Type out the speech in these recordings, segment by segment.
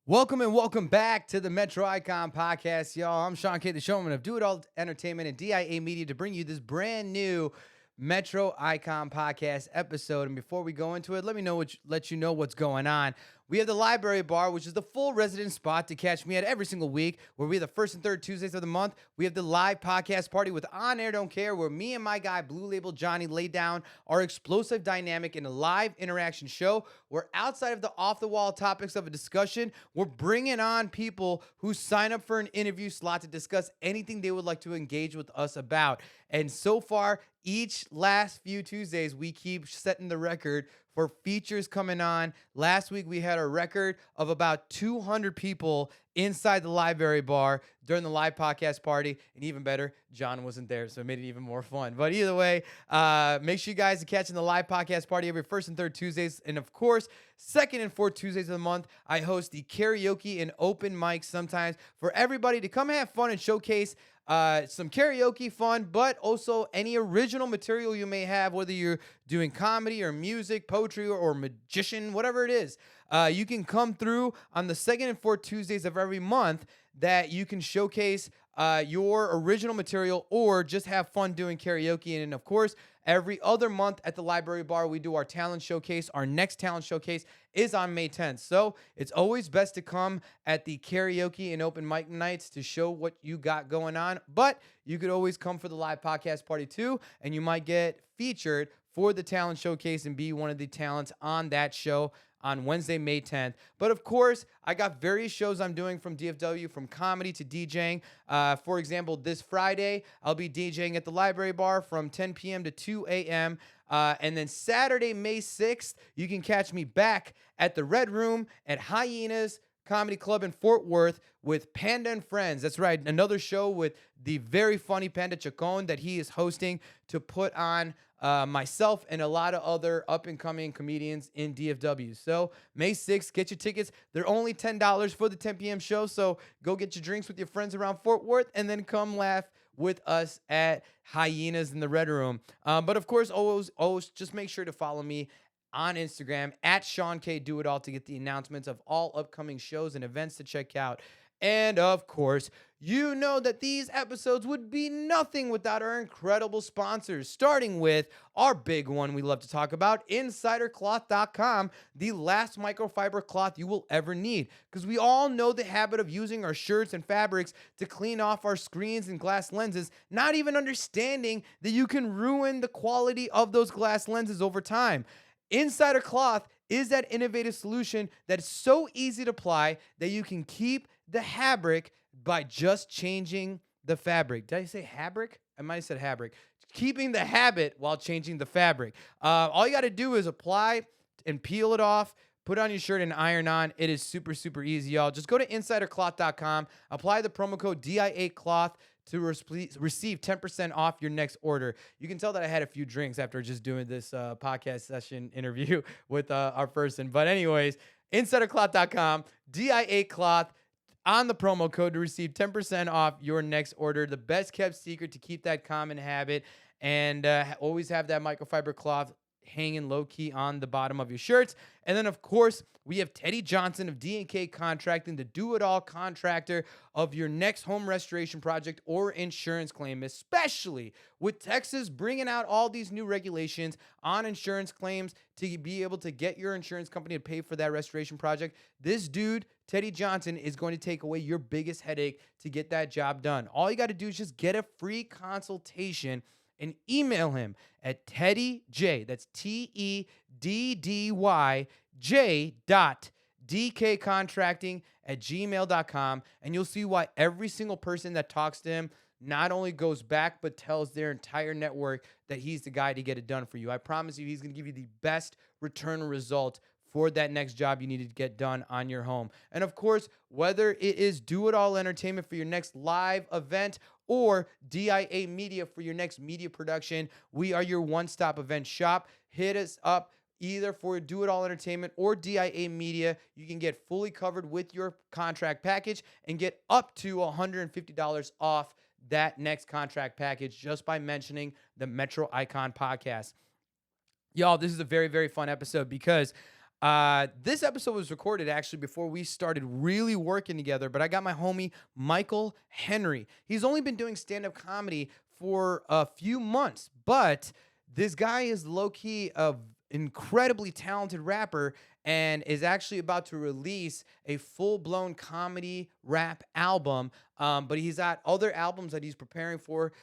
Welcome and welcome back to the Metro Icon Podcast, y'all. I'm Shawn Kay the Showman of Do It All Entertainment and DIA Media to bring you this brand new Metro Icon Podcast episode. And before we go into it, let you know what's going on. We have the Library Bar, which is the full resident spot to catch me at every single week, where we have the first and third Tuesdays of the month. We have the live podcast party with On Air Don't Care, where me and my guy, Blue Label Johnny, lay down our explosive dynamic in a live interaction show where outside of the off-the-wall topics of a discussion, we're bringing on people who sign up for an interview slot to discuss anything they would like to engage with us about. And so far, each last few Tuesdays, we keep setting the record for features coming on. Last week, we had a record of about 200 people inside the Library Bar during the live podcast party. And even better, John wasn't there, so it made it even more fun. But either way, make sure you guys are catching the live podcast party every first and third Tuesdays. And of course, second and fourth Tuesdays of the month, I host the karaoke and open mics sometimes for everybody to come have fun and showcase some karaoke fun, but also any original material you may have, whether you're doing comedy or music, poetry, or magician, whatever it is. You can come through on the second and fourth Tuesdays of every month that you can showcase your original material or just have fun doing karaoke. And of course, every other month at the Library Bar, we do our talent showcase. Our next talent showcase is on May 10th. So it's always best to come at the karaoke and open mic nights to show what you got going on. But you could always come for the live podcast party too, and you might get featured for the talent showcase and be one of the talents on that show on Wednesday, May 10th. But of course, I got various shows I'm doing from DFW, from comedy to DJing. For example, this Friday, I'll be DJing at the Library Bar from 10 p.m. to 2 a.m. And then Saturday, May 6th, you can catch me back at the Red Room at Hyenas Comedy Club in Fort Worth with Panda and Friends. That's right, another show with the very funny Panda Chacon that he is hosting to put on myself and a lot of other up-and-coming comedians in DFW. So May 6th, get your tickets. They're only $10 for the 10 p.m. show, so go get your drinks with your friends around Fort Worth and then come laugh with us at Hyenas in the Red Room. But of course, always just make sure to follow me on Instagram at Shawn Kay Do It All to get the announcements of all upcoming shows and events to check out. And of course, you know that these episodes would be nothing without our incredible sponsors, starting with our big one we love to talk about, InsiderCloth.com, the last microfiber cloth you will ever need. Because we all know the habit of using our shirts and fabrics to clean off our screens and glass lenses, not even understanding that you can ruin the quality of those glass lenses over time. Insider Cloth is that innovative solution that's so easy to apply that you can keep the fabric by just changing the fabric. Did I say fabric? I might have said fabric. Keeping the habit while changing the fabric. All you got to do is apply and peel it off, put on your shirt and iron on. It is super, super easy, y'all. Just go to insidercloth.com, apply the promo code DIACloth to receive 10% off your next order. You can tell that I had a few drinks after just doing this podcast session interview with our person. But anyways, insidercloth.com, DIACloth, on the promo code to receive 10% off your next order. The best kept secret to keep that common habit and always have that microfiber cloth hanging low-key on the bottom of your shirts. And then, of course, we have Teddy Johnson of D&K Contracting, the do-it-all contractor of your next home restoration project or insurance claim, especially with Texas bringing out all these new regulations on insurance claims to be able to get your insurance company to pay for that restoration project. This dude, Teddy Johnson, is going to take away your biggest headache to get that job done. All you got to do is just get a free consultation and email him at TeddyJ, that's TEDDYJ.DKcontracting@gmail.com, and you'll see why every single person that talks to him not only goes back, but tells their entire network that he's the guy to get it done for you. I promise you, he's going to give you the best return result for that next job you need to get done on your home. And of course, whether it is Do It All Entertainment for your next live event or DIA Media for your next media production, we are your one-stop event shop. Hit us up either for Do It All Entertainment or DIA Media. You can get fully covered with your contract package and get up to $150 off that next contract package just by mentioning the Metro Icon podcast. Y'all, this is a very, very fun episode because This episode was recorded actually before we started really working together, but I got my homie Michael Henry. He's only been doing stand-up comedy for a few months, but this guy is low-key a incredibly talented rapper and is actually about to release a full-blown comedy rap album. But he's got other albums that he's preparing for.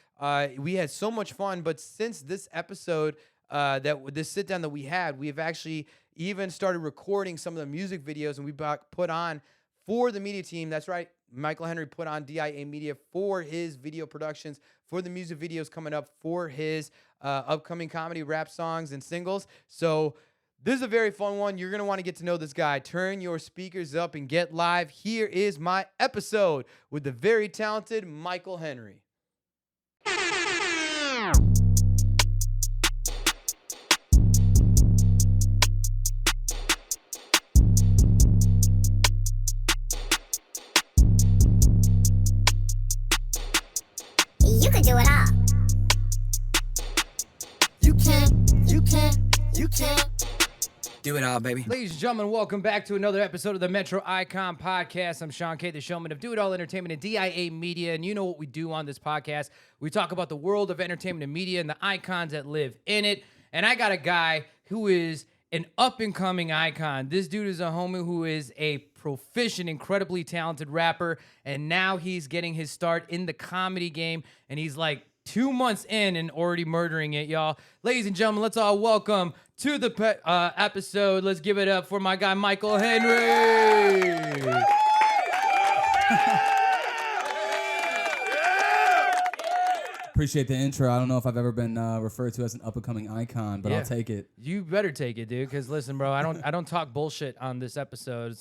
We had so much fun, but since this episode, this sit down that we had, we have actually even started recording some of the music videos, and we put on for the media team. That's right, Michael Henry put on DIA Media for his video productions, for the music videos coming up for his upcoming comedy rap songs and singles. So this is a very fun one. You're going to want to get to know this guy. Turn your speakers up and get live. Here is my episode with the very talented Michael Henry. You can do it all. You can't do it all, baby. Ladies and gentlemen, welcome back to another episode of the Metro Icon Podcast. I'm Shawn Kay the Showman of Do It All Entertainment and DIA Media, and you know what we do on this podcast. We talk about the world of entertainment and media and the icons that live in it. And I got a guy who is an up-and-coming icon. This dude is a homie who is a proficient, incredibly talented rapper, and now he's getting his start in the comedy game, and he's like 2 months in and already murdering it, y'all. Ladies and gentlemen, let's all welcome to the episode. Let's give it up for my guy, Michael Henry. Appreciate the intro. I don't know if I've ever been referred to as an up-and-coming icon, but Yeah. I'll take it. You better take it, dude. Because listen, bro, I don't talk bullshit on this episode.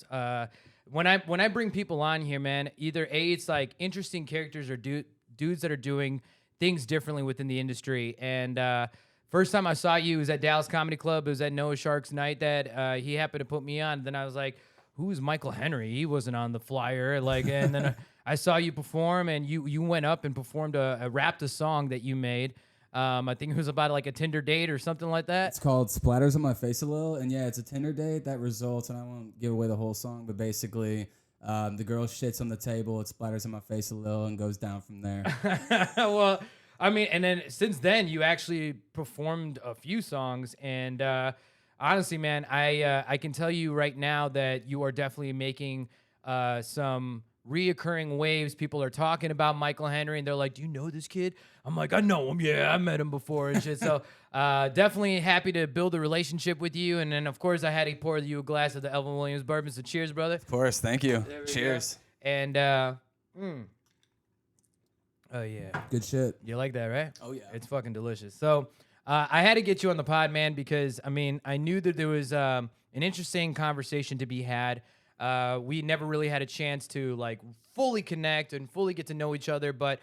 When I bring people on here, man, either it's like interesting characters or dudes that are doing things differently within the industry. And first time I saw you was at Dallas Comedy Club. It was at Noah Shark's night that he happened to put me on. Then I was like, who's Michael Henry? He wasn't on the flyer. Like, and then I saw you perform, and you went up and performed rapped a song that you made. I think it was about like a Tinder date or something like that. It's called Splatters on My Face a Little, and yeah, it's a Tinder date that results, and I won't give away the whole song, but basically the girl shits on the table, it splatters on my face a little, and goes down from there. Well, I mean, and then since then, you actually performed a few songs, and honestly, man, I can tell you right now that you are definitely making some reoccurring waves. People are talking about Michael Henry, and they're like, "Do you know this kid?" I'm like, "I know him. Yeah, I met him before and shit." So definitely happy to build a relationship with you. And then, of course, I had to pour you a glass of the Elvin Williams bourbon. So cheers, brother. Of course, thank you. Cheers. Go. And oh yeah, good shit. you like that, right? Oh yeah, it's fucking delicious. So I had to get you on the pod, man, because I mean, I knew that there was an interesting conversation to be had. We never really had a chance to like fully connect and fully get to know each other, but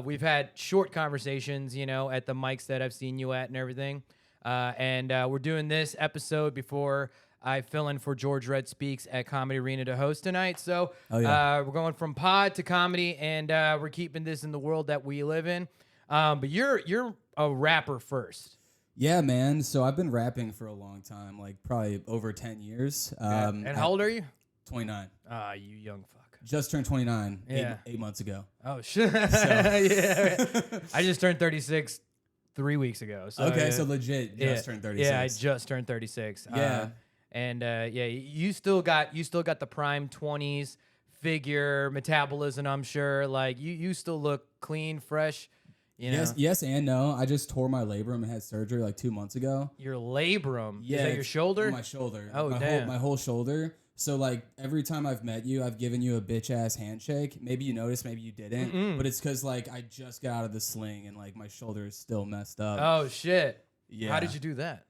we've had short conversations, you know, at the mics that I've seen you at and everything. And we're doing this episode before I fill in for George Red Speaks at Comedy Arena to host tonight. So we're going from pod to comedy, and we're keeping this in the world that we live in. But you're a rapper first. Yeah, man. So I've been rapping for a long time, like probably over 10 years. And how old are you? 29. You young fuck. Just turned 29 Yeah. eight months ago. Oh, shit. Yeah. I just turned 36 3 weeks ago. So, Okay, yeah. so legit just turned 36. Yeah, I just turned 36. Yeah. Yeah, you still got the prime 20s figure, metabolism, I'm sure. Like you still look clean, fresh. You know? Yes and no. I just tore my labrum and had surgery like 2 months ago. Your labrum? Yeah, Is that your shoulder? My shoulder. Oh, damn. My whole shoulder. So, like, every time I've met you, I've given you a bitch-ass handshake. Maybe you noticed, maybe you didn't. But it's because, like, I just got out of the sling and, like, my shoulder is still messed up. Oh, shit. Yeah. How did you do that?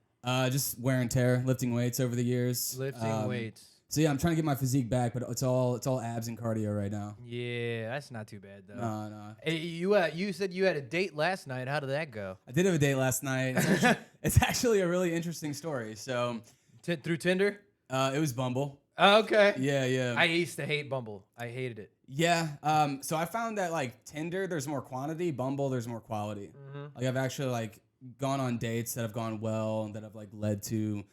Just wear and tear, lifting weights over the years. Lifting weights. So, yeah, I'm trying to get my physique back, but it's all abs and cardio right now. Yeah, that's not too bad, though. No. Hey, you said you had a date last night. How did that go? I did have a date last night. It's actually a really interesting story. So, Through Tinder? it was Bumble. Oh, okay. Yeah. I used to hate Bumble. I hated it. Yeah. So I found that like Tinder, there's more quantity. Bumble, there's more quality. Like I've actually like gone on dates that have gone well and that have like led to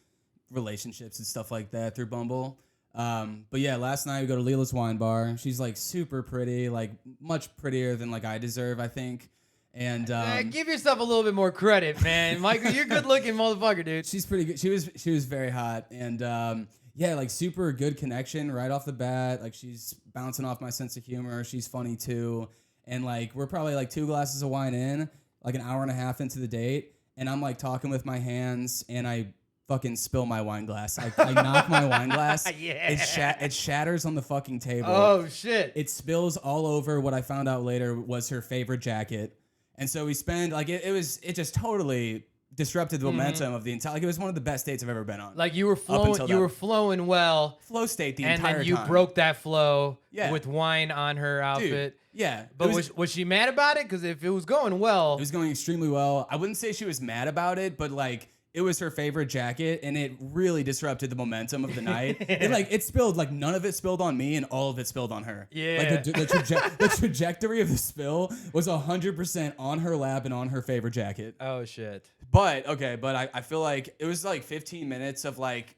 relationships and stuff like that through Bumble. But yeah, last night we go to Leela's Wine Bar. She's like super pretty, like much prettier than like I deserve, I think. And give yourself a little bit more credit, man. Michael, you're a good looking motherfucker, dude. she's pretty good. She was very hot, and yeah, like super good connection right off the bat. Like she's bouncing off my sense of humor. She's funny too, and like we're probably like 2 glasses of wine in, like an hour and a half into the date, and I'm like talking with my hands, and I fucking spill my wine glass. I knock my wine glass. Yeah. It shatters on the fucking table. Oh shit. It spills all over what I found out later was her favorite jacket. And so we spend like it just totally disrupted the momentum of the entire. Like it was one of the best dates I've ever been on. Like you were flowing well, flow state the and entire then you time. broke that flow Yeah. with wine on her outfit. Dude, yeah, But was she mad about it? Because if it was going well, it was going extremely well. I wouldn't say she was mad about it, but like it was her favorite jacket, and it really disrupted the momentum of the night. It spilled, like none of it spilled on me, and all of it spilled on her. Yeah. Like the trajectory of the spill was 100% on her lap and on her favorite jacket. oh shit. But I feel like it was like 15 minutes of like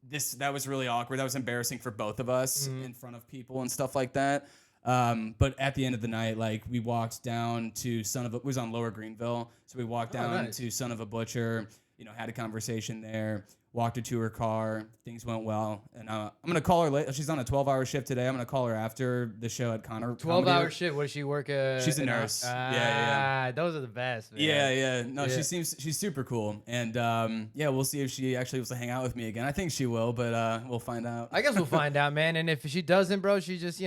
this. That was really awkward. That was embarrassing for both of us in front of people and stuff like that. But at the end of the night, like we walked down to it was on Lower Greenville, so we walked down nice. to Son of a Butcher. You know, had a conversation there, walked her to her car. Things went well. And I'm going to call her later. She's on a 12-hour shift today. I'm going to call her after the show at Connor. 12-hour shift. What does she work at? She's a nurse. Yeah. Those are the best, man. Yeah. No, Yeah. she's super cool. And yeah, we'll see if she actually wants to hang out with me again. I think she will, but we'll find out. I guess we'll find out, man. And if she doesn't, bro, she just,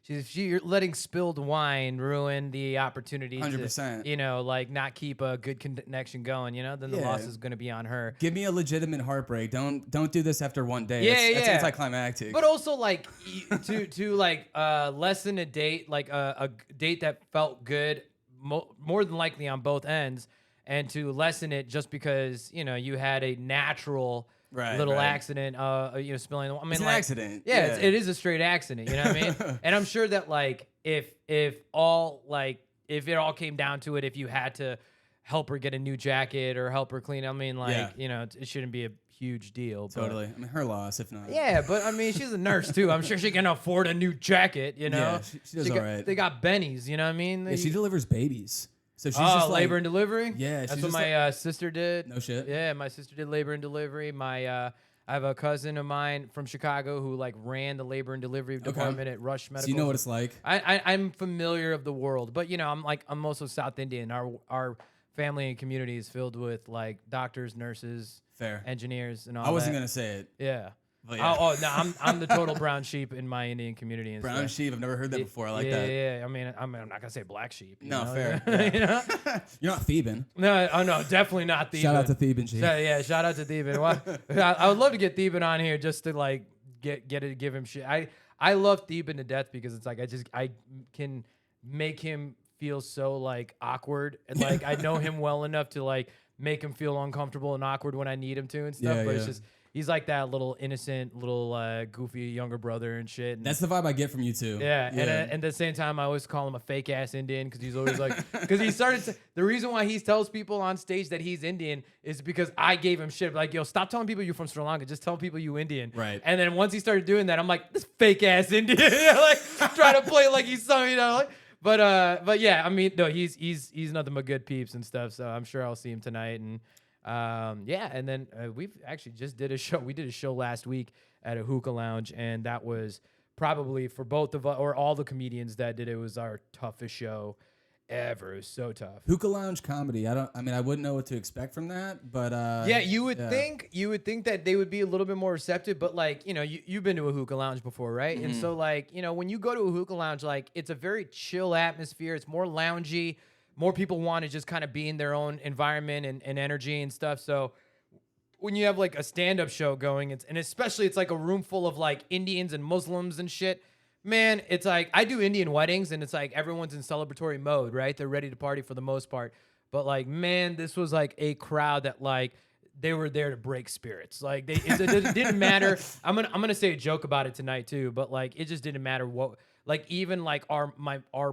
she's letting spilled wine ruin the opportunity 100%. to, like not keep a good connection going, then the Yeah. loss is going to be on her. Give me a legitimate heartbreak. Don't do this after one day. Yeah, That's yeah. anticlimactic. But also like to like lessen a date, like a date that felt good, more than likely on both ends, and to lessen it just because you had a natural little accident, spilling. I mean, It's an like, accident. Yeah, it is a straight accident. You know what I mean? And I'm sure that like if it all came down to it, if you had to help her get a new jacket or help her clean, I mean, like it shouldn't be a huge deal. But, Totally. I mean, her loss, if not. yeah, but I mean, she's a nurse too. I'm sure she can afford a new jacket. Yeah, she does all right. They got bennies. You know what I mean? Yeah, she delivers babies. So she's just like, labor and delivery. Yeah, that's she's what just my sister did. No shit. Yeah, my sister did labor and delivery. I have a cousin of mine from Chicago who like ran the labor and delivery department at Rush Medical. So you know what it's like. I'm familiar of the world, but I'm also South Indian. Our family and community is filled with like doctors, nurses, Fair. engineers, and all that. I wasn't gonna say it. Yeah. But yeah. Oh no, I'm the total brown sheep in my Indian community. And Brown stuff. sheep. I've never heard that before. I like that. Yeah. I mean, I'm not gonna say black sheep. No, know? fair. Yeah. You're not Theban. No, definitely not Theban. Shout out to Theban sheep. Shout out to Theban. I would love to get Theban on here just to like give him shit. I love Theban to death because it's like I can make him feel so like awkward, and like I know him well enough to like make him feel uncomfortable and awkward when I need him to and stuff. Yeah, but it's yeah. just he's like that little innocent, little goofy younger brother and shit. And That's the vibe I get from you too. yeah. And at the same time, I always call him a fake ass Indian because he's always like, because he started the reason why he tells people on stage that he's Indian is because I gave him shit. Like, yo, stop telling people you're from Sri Lanka. Just tell people you Indian. Right. And then once he started doing that, I'm like, this fake ass Indian. Like, trying to play like he's some, like. But yeah, I mean, no, he's nothing but good peeps and stuff. So I'm sure I'll see him tonight. And yeah, and then we've actually just did a show. We did a show last week at a hookah lounge, and that was probably for both of us or all the comedians that did it was our toughest show ever. It was so tough. Hookah lounge comedy. I wouldn't know what to expect from that, but yeah, you would think that they would be a little bit more receptive, but like, you've been to a hookah lounge before, right? Mm-hmm. And so like, when you go to a hookah lounge, like it's a very chill atmosphere. It's more loungy. More people want to just kind of be in their own environment and energy and stuff. So when you have like a stand-up show going, and especially it's like a room full of like Indians and Muslims and shit, man, it's like I do Indian weddings and it's like everyone's in celebratory mode, right? They're ready to party for the most part. But like, man, this was like a crowd that like they were there to break spirits. Like it didn't matter. I'm gonna say a joke about it tonight too, but like it just didn't matter what, like even like our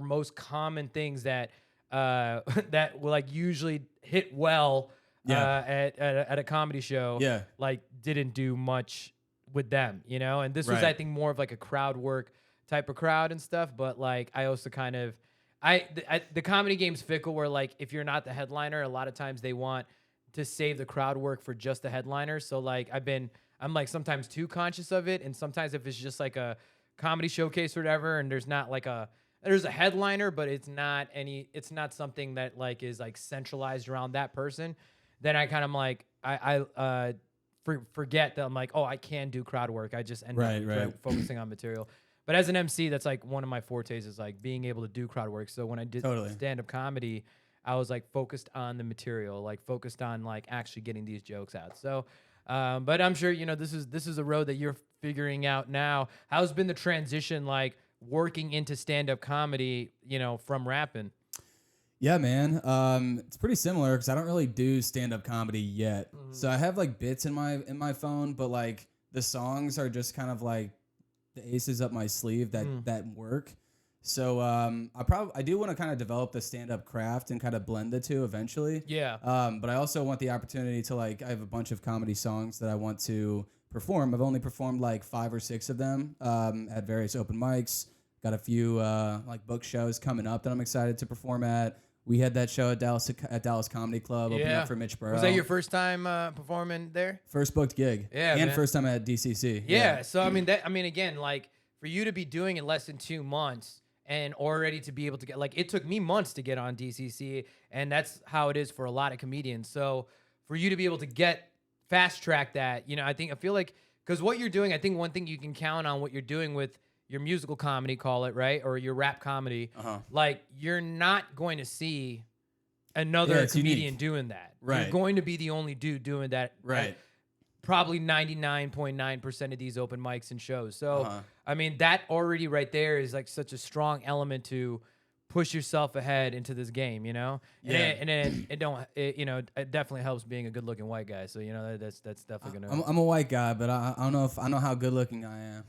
most common things that that will like usually hit well at a comedy show, Yeah. like didn't do much with them, you know? And this was, Right. I think, more of like a crowd work type of crowd and stuff. But like, I also kind of, the comedy game's fickle where like, if you're not the headliner, a lot of times they want to save the crowd work for just the headliner. So like, I'm like sometimes too conscious of it. And sometimes if it's just like a comedy showcase or whatever, and there's a headliner, but it's not something that like is like centralized around that person, then I kind of like, forget that I'm like, oh, I can do crowd work. I just end up focusing on material. But as an MC, that's like one of my fortes is like being able to do crowd work. So when I did stand-up comedy, I was like focused on the material, like focused on like actually getting these jokes out. So, but I'm sure, you know, this is a road that you're figuring out now. How's been the transition like working into stand-up comedy, you know, from rapping? Yeah, man. It's pretty similar because I don't really do stand-up comedy yet. So I have like bits in my phone, but like the songs are just kind of like the aces up my sleeve that work. So I do want to kind of develop the stand-up craft and kind of blend the two eventually. Yeah. But I also want the opportunity to like, I have a bunch of comedy songs that I want to perform. I've only performed like 5 or 6 of them at various open mics. Got a few like book shows coming up that I'm excited to perform at. We had that show at Dallas Comedy Club, opening up for Mitch Burrow. Was that your first time performing there? First booked gig. Yeah, and man. first time at DCC. Yeah. So I mean again, like for you to be doing it less than 2 months and already to be able to get, like, it took me months to get on DCC, and that's how it is for a lot of comedians. So for you to be able to get fast track that, you know, I feel like, because what you're doing, I think one thing you can count on what you're doing with your musical comedy, call it, right? Or your rap comedy, like you're not going to see another comedian doing that. Right. You're going to be the only dude doing that. Right. Probably 99.9% of these open mics and shows. So, I mean, that already right there is like such a strong element to push yourself ahead into this game, you know? Yeah. And it definitely helps being a good-looking white guy. So, you know, that's definitely going to... I'm a white guy, but I don't know if I know how good looking I am.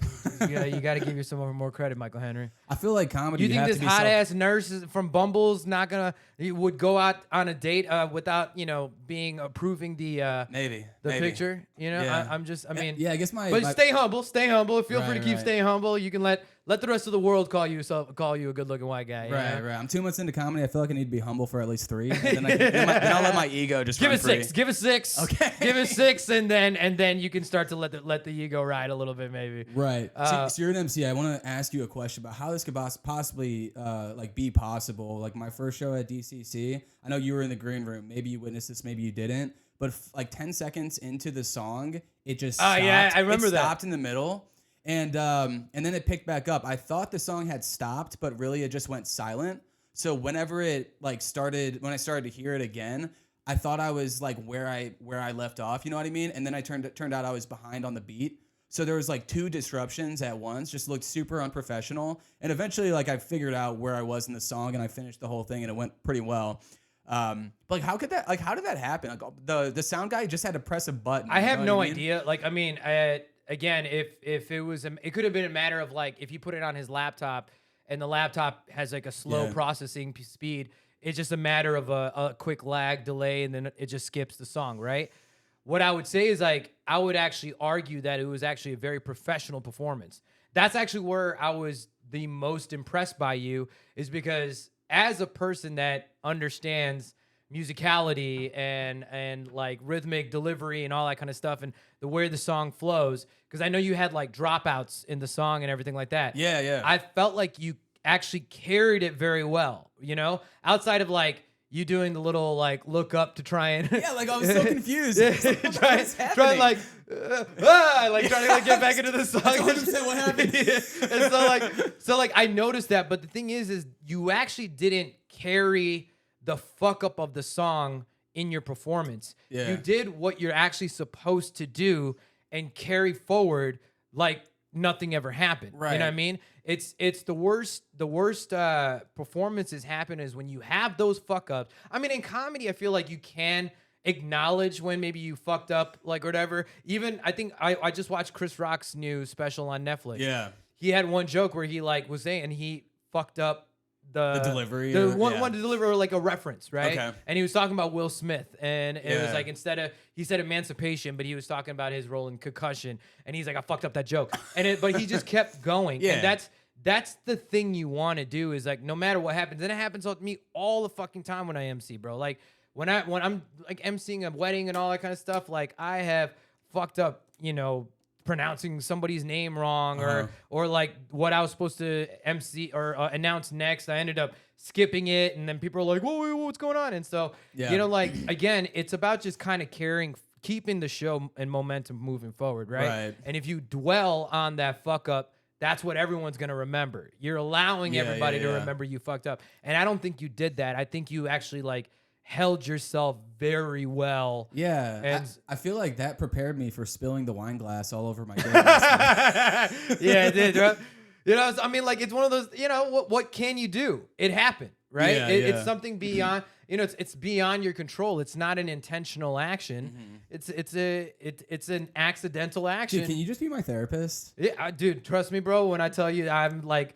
you got to give yourself more credit, Michael Henry. I feel like comedy. You think this hot ass nurse from Bumble's not gonna would go out on a date without, you know, approving the maybe picture? You know, Yeah. I mean, yeah, I guess but stay humble. Feel free to keep right. staying humble. You can let the rest of the world call you a good looking white guy. Right. I'm 2 months into comedy. I feel like I need to be humble for at least 3. And then I'll let my ego just give run it free. 6. Give it 6. Okay. Give it 6, and then you can start to let the ego ride a little bit, maybe. Right. So you're an MC. I want to ask you a question about how this could possibly like be possible. Like my first show at DCC, I know you were in the green room. Maybe you witnessed this, maybe you didn't. But like 10 seconds into the song, it just stopped. Yeah, I remember that. It stopped in the middle. And then it picked back up. I thought the song had stopped, but really it just went silent. So whenever it like started, when I started to hear it again, I thought I was like where I left off. You know what I mean? And then turned out I was behind on the beat. So there was like 2 disruptions at once. Just looked super unprofessional. And eventually, like I figured out where I was in the song, and I finished the whole thing, and it went pretty well. But like, how did that happen? Like the sound guy just had to press a button. I have no idea. Like, I mean, again, if it was, it could have been a matter of like, if he put it on his laptop and the laptop has like a slow processing speed, it's just a matter of a quick lag delay, and then it just skips the song, right? What I would say is like, I would actually argue that it was actually a very professional performance. That's actually where I was the most impressed by you, is because as a person that understands musicality and like rhythmic delivery and all that kind of stuff and the way the song flows, because I know you had like dropouts in the song and everything like that. Yeah. I felt like you actually carried it very well, you know, outside of like you doing the little like look up to try and like I was so confused. trying like trying to like get back into the song. That's 100% what happened. And so like I noticed that, but the thing is you actually didn't carry the fuck up of the song in your performance. Yeah. You did what you're actually supposed to do and carry forward like nothing ever happened. Right. You know what I mean? It's the worst performances happen is when you have those fuck ups. I mean, in comedy, I feel like you can acknowledge when maybe you fucked up, like, or whatever. Even I think I just watched Chris Rock's new special on Netflix. Yeah. He had one joke where he like was saying he fucked up The delivery the or- one, yeah. one to deliver like a reference, right? Okay. And he was talking about Will Smith, and it was Yeah. like he said emancipation, but he was talking about his role in Concussion, and he's like, I fucked up that joke, but he just kept going, Yeah. and that's the thing you want to do is like no matter what happens, and it happens with me all the fucking time when I MC, bro. Like when I'm like emceeing a wedding and all that kind of stuff, like I have fucked up, pronouncing somebody's name wrong or like what I was supposed to MC or announce next. I ended up skipping it, and then people are like, whoa, what's going on? And so, like again, it's about just kind of keeping the show and momentum moving forward, right? And if you dwell on that fuck up, that's what everyone's going to remember. You're allowing everybody to remember you fucked up. And I don't think you did that. I think you actually like held yourself very well. Yeah. And I feel like that prepared me for spilling the wine glass all over my day last night. Yeah, it did, right? I mean, like it's one of those, what can you do? It happened, right? Yeah, It's something beyond, it's beyond your control. It's not an intentional action. It's an accidental action. Dude, can you just be my therapist? Yeah, dude, trust me, bro. When I tell you, I'm like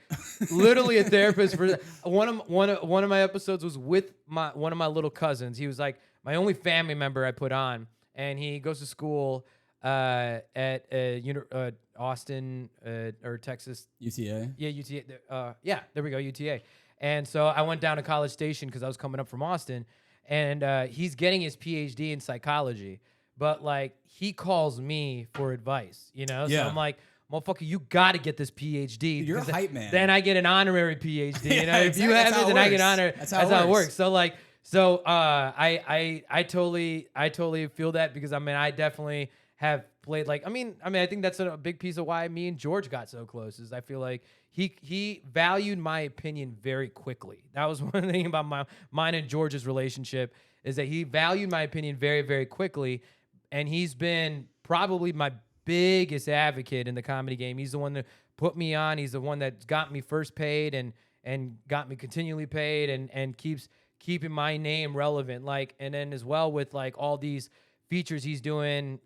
literally a therapist for one of my episodes was with one of my little cousins. He was like my only family member I put on, and he goes to school at Austin or Texas. UTA? Yeah, UTA. Yeah, there we go, UTA. And so I went down to College Station because I was coming up from Austin, and he's getting his PhD in psychology. But like he calls me for advice, So Yeah. I'm like, motherfucker, you got to get this PhD. Dude, you're a because hype man. Then I get an honorary PhD. Yeah, If you exactly. have That's it, how then it I get works. honor. That's how it works. So I totally feel that because I mean I definitely have played I think that's a big piece of why me and George got so close is I feel like he valued my opinion very quickly. That was one thing about mine and George's relationship is that he valued my opinion very, very quickly. And he's been probably my biggest advocate in the comedy game. He's the one that put me on. He's the one that got me first paid and got me continually paid and keeps keeping my name relevant. And then as well with all these features he's doing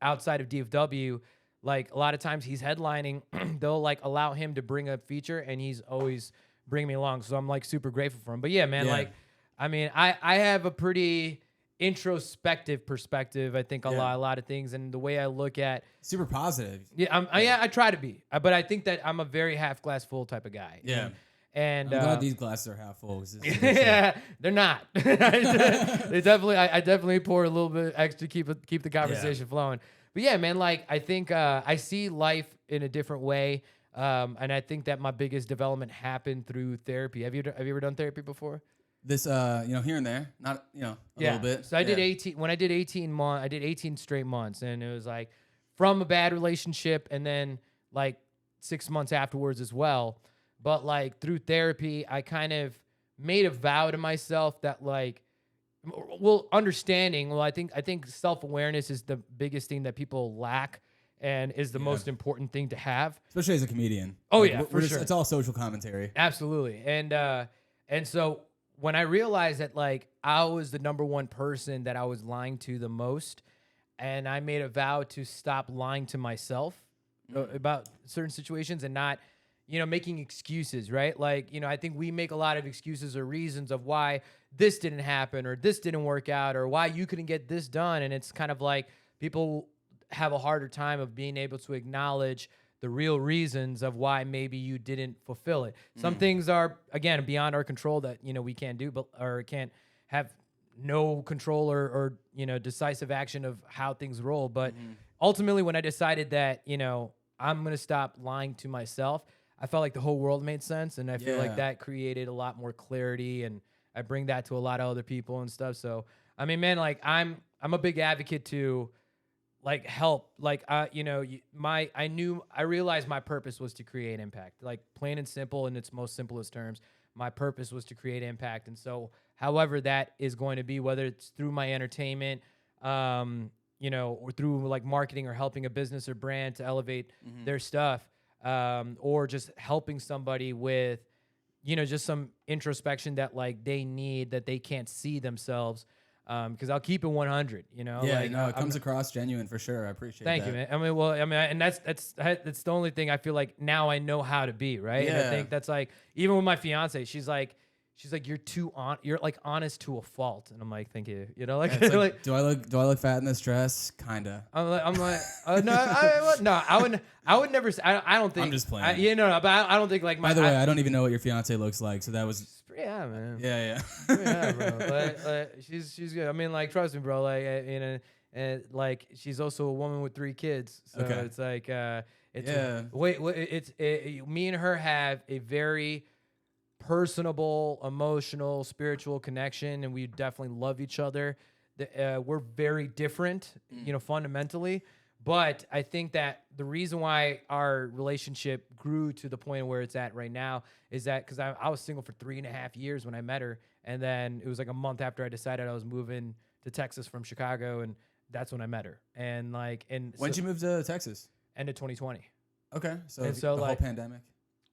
outside of DFW, a lot of times he's headlining. They'll allow him to bring a feature, and he's always bringing me along. So I'm super grateful for him. But yeah, man, I have a pretty introspective perspective. I think a lot of things, and the way I look at Super positive. I try to be, but I think that I'm a very half glass full type of guy. Yeah. And I'm glad these glasses are half full. yeah, they're not. They definitely, I definitely pour a little bit extra to keep the conversation flowing. But yeah, man, I think I see life in a different way, and I think that my biggest development happened through therapy. Have you ever done therapy before? This, here and there, not, a little bit. So I did 18. When I did 18 months, I did 18 straight months, and it was from a bad relationship, and then 6 months afterwards as well. But through therapy, I kind of made a vow to myself that understanding. Well, I think self-awareness is the biggest thing that people lack, and is the most important thing to have, especially as a comedian. Oh yeah, for sure. It's all social commentary. Absolutely, and so when I realized that I was the number one person that I was lying to the most, and I made a vow to stop lying to myself about certain situations and not, making excuses, right? I think we make a lot of excuses or reasons of why this didn't happen or this didn't work out or why you couldn't get this done. And it's kind of people have a harder time of being able to acknowledge the real reasons of why maybe you didn't fulfill it. Some things are, again, beyond our control that, we can't do, or can't have no control or decisive action of how things roll. But ultimately, when I decided that, I'm going to stop lying to myself, I felt like the whole world made sense. And I feel like that created a lot more clarity. And I bring that to a lot of other people and stuff. So, I mean, man, I'm a big advocate to help. I realized my purpose was to create impact, plain and simple in its most simplest terms. My purpose was to create impact. And so however that is going to be, whether it's through my entertainment, or through marketing or helping a business or brand to elevate their stuff, or just helping somebody with, just some introspection that they need, that they can't see themselves. because I'll keep it 100. You know. Yeah, like, no, it comes across genuine for sure. I appreciate Thank that. you, man. I mean, well, I mean, and that's the only thing I feel like now I know how to be, right? And I Yeah. think that's like even with my fiance, she's like you're like honest to a fault, and I'm like, thank you, you know, like, Yeah, it's like like, do I look fat in this dress? Kinda. I'm like no, I would never say, I don't think I'm just playing. you know, no, but I don't think like By the way, I don't even know what your fiance looks like, so that was yeah, man. yeah. Yeah, bro. Like, she's good. I mean, like, trust me, bro. Like, you know, and like, she's also a woman with 3 kids. So Okay. it's like, it's Yeah. me and her have a very personable, emotional, spiritual connection, and we definitely love each other. We're very different, you know, fundamentally. But I think that the reason why our relationship grew to the point where it's at right now is that because I was single for 3.5 years when I met her. And then it was like a month after I decided I was moving to Texas from Chicago. And that's when I met her. And like, When'd you move to Texas? End of 2020. Okay, so, And so, the like, whole pandemic.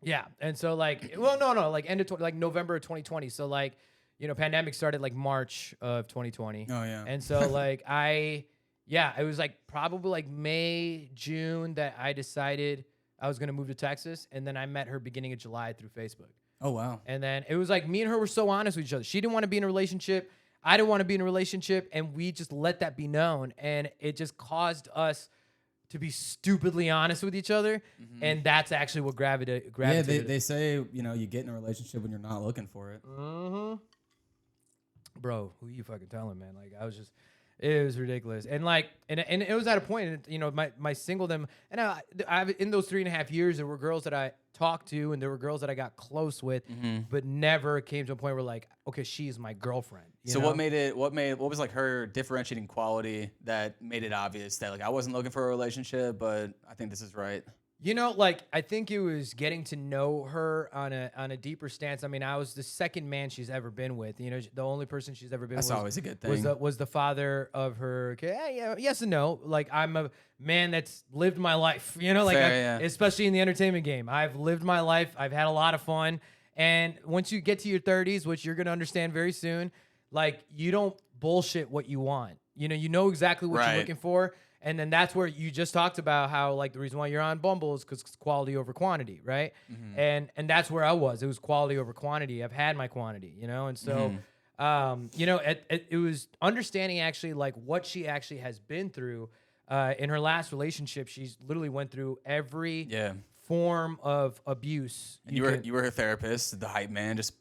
Yeah. And so like, well, no, like like November of 2020. So like, you know, pandemic started like March of 2020. Oh yeah. And so like it was like probably like May, June that I decided I was going to move to Texas. And then I met her beginning of July through Facebook. Oh wow. And then it was like me and her were so honest with each other. She didn't want to be in a relationship. I didn't want to be in a relationship. And we just let that be known. And it just caused us to be stupidly honest with each other. And that's actually what gravitated. Yeah, they say, you know, you get in a relationship when you're not looking for it. Bro, who you fucking telling, man? Like, it was ridiculous. And like, and it was at a point, you know, my singledom, and I in those 3.5 years, there were girls that I talked to, and there were girls that I got close with, but never came to a point where like, okay, she's my girlfriend. So what was like her differentiating quality that made it obvious that like I wasn't looking for a relationship, but I think this is right? You know, like, I think it was getting to know her on a deeper stance. I mean, I was the second man she's ever been with. You know, the only person she's ever been That's with always a good thing. was the father of her kid. Yeah, yes and no. Like, I'm a man that's lived my life. You know, like, Fair, yeah. especially in the entertainment game. I've lived my life. I've had a lot of fun. And once you get to your 30s, which you're going to understand very soon, like, you don't bullshit what you want. You know exactly what you're looking for. And then that's where you just talked about how, like, the reason why you're on Bumble is because it's quality over quantity, right? And that's where I was. It was quality over quantity. I've had my quantity, you know? And so, you know, it was understanding actually, like, what she actually has been through. In her last relationship, she's literally went through every form of abuse. And you were her therapist, the hype man, just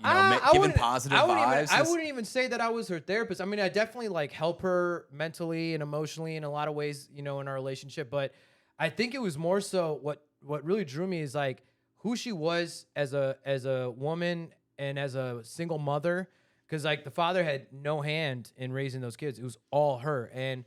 I giving wouldn't- positive I wouldn't vibes. Even, I wouldn't even say that I was her therapist. I mean, I definitely like help her mentally and emotionally in a lot of ways, you know, in our relationship. But I think it was more so what really drew me is like who she was as a woman and as a single mother. Because like the father had no hand in raising those kids. It was all her. And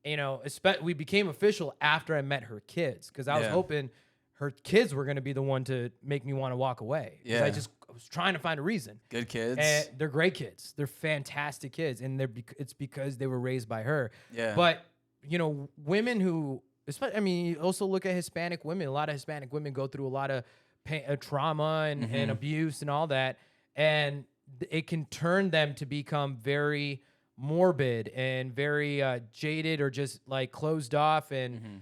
you know, we became official after I met her kids because I was hoping her kids were going to be the one to make me want to walk away. Yeah. I was trying to find a reason. Good kids. And they're great kids. They're fantastic kids. And it's because they were raised by her. Yeah. But, you know, women who, I mean, you also look at Hispanic women. A lot of Hispanic women go through a lot of pain, trauma and abuse and all that. And it can turn them to become very morbid and very jaded or just like closed off and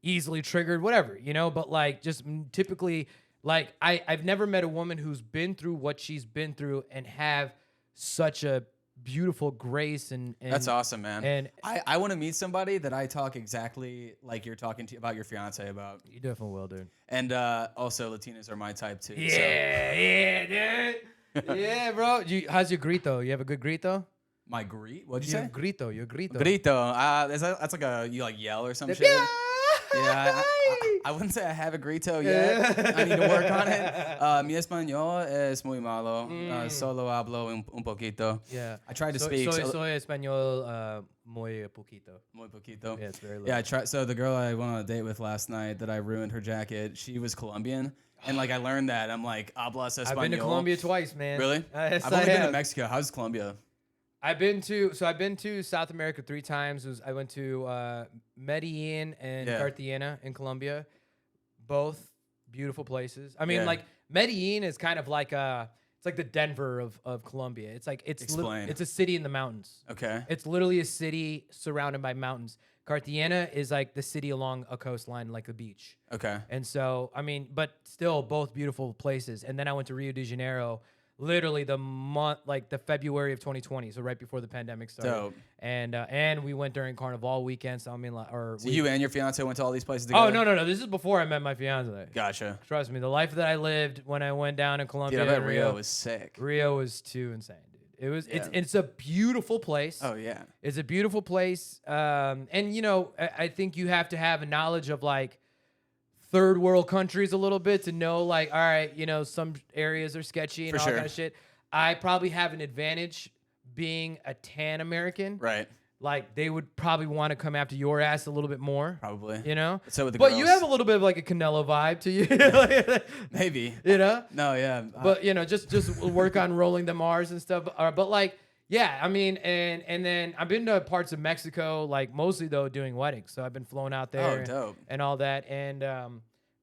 easily triggered, whatever, you know, but like just typically like I've never met a woman who's been through what she's been through and have such a beautiful grace and that's awesome, man. And I want to meet somebody that I talk exactly like you're talking to about your fiance about. You definitely will, dude. And also Latinas are my type too. Yeah, dude. Yeah, bro. How's your grito? You have a good grito? My greet? What'd you say? Your grito. Grito. That's like a you like yell or some shit. Yeah, I wouldn't say I have a grito yet. I need to work on it. Mi español es muy malo. Solo hablo un poquito. Yeah. I tried to speak. Soy español muy poquito. Muy poquito. Yeah, it's very low. Yeah, I tried. So the girl I went on a date with last night that I ruined her jacket, she was Colombian. And like I learned that. I'm like, hablas español. I've been to Colombia twice, man. Really? Yes, I've only been to have. Mexico. How's Colombia? I've been to South America 3 times. I went to Medellin and Cartagena in Colombia. Both beautiful places. I mean, like Medellin is kind of like It's like the Denver of Colombia. It's like it's Explain. it's a city in the mountains. Okay. It's literally a city surrounded by mountains. Cartagena is like the city along a coastline, like a beach. Okay. And so, I mean, but still both beautiful places. And then I went to Rio de Janeiro, literally the February of 2020, so right before the pandemic started. Dope. And we went during Carnival weekend. So I mean, So you and your fiance went to all these places Oh together? no! This is before I met my fiance. Gotcha. Trust me, the life that I lived when I went down in Colombia. Dude, I bet and Rio was sick. Rio was too insane, dude. It was. Yeah. It's a beautiful place. Oh yeah. It's a beautiful place. And you know, I think you have to have a knowledge of like third world countries a little bit to know like, all right, you know, some areas are sketchy and For all sure. that kind of shit. I probably have an advantage being a tan American. Right. Like they would probably want to come after your ass a little bit more. Probably. You know? So with the but girls. you have a little bit of like a Canelo vibe to you. Maybe. You know? No, yeah. But you know, just work on rolling them R's and stuff. But like, yeah, I mean, and then I've been to parts of Mexico, like mostly though doing weddings. So I've been flown out there Oh, dope. and all that. And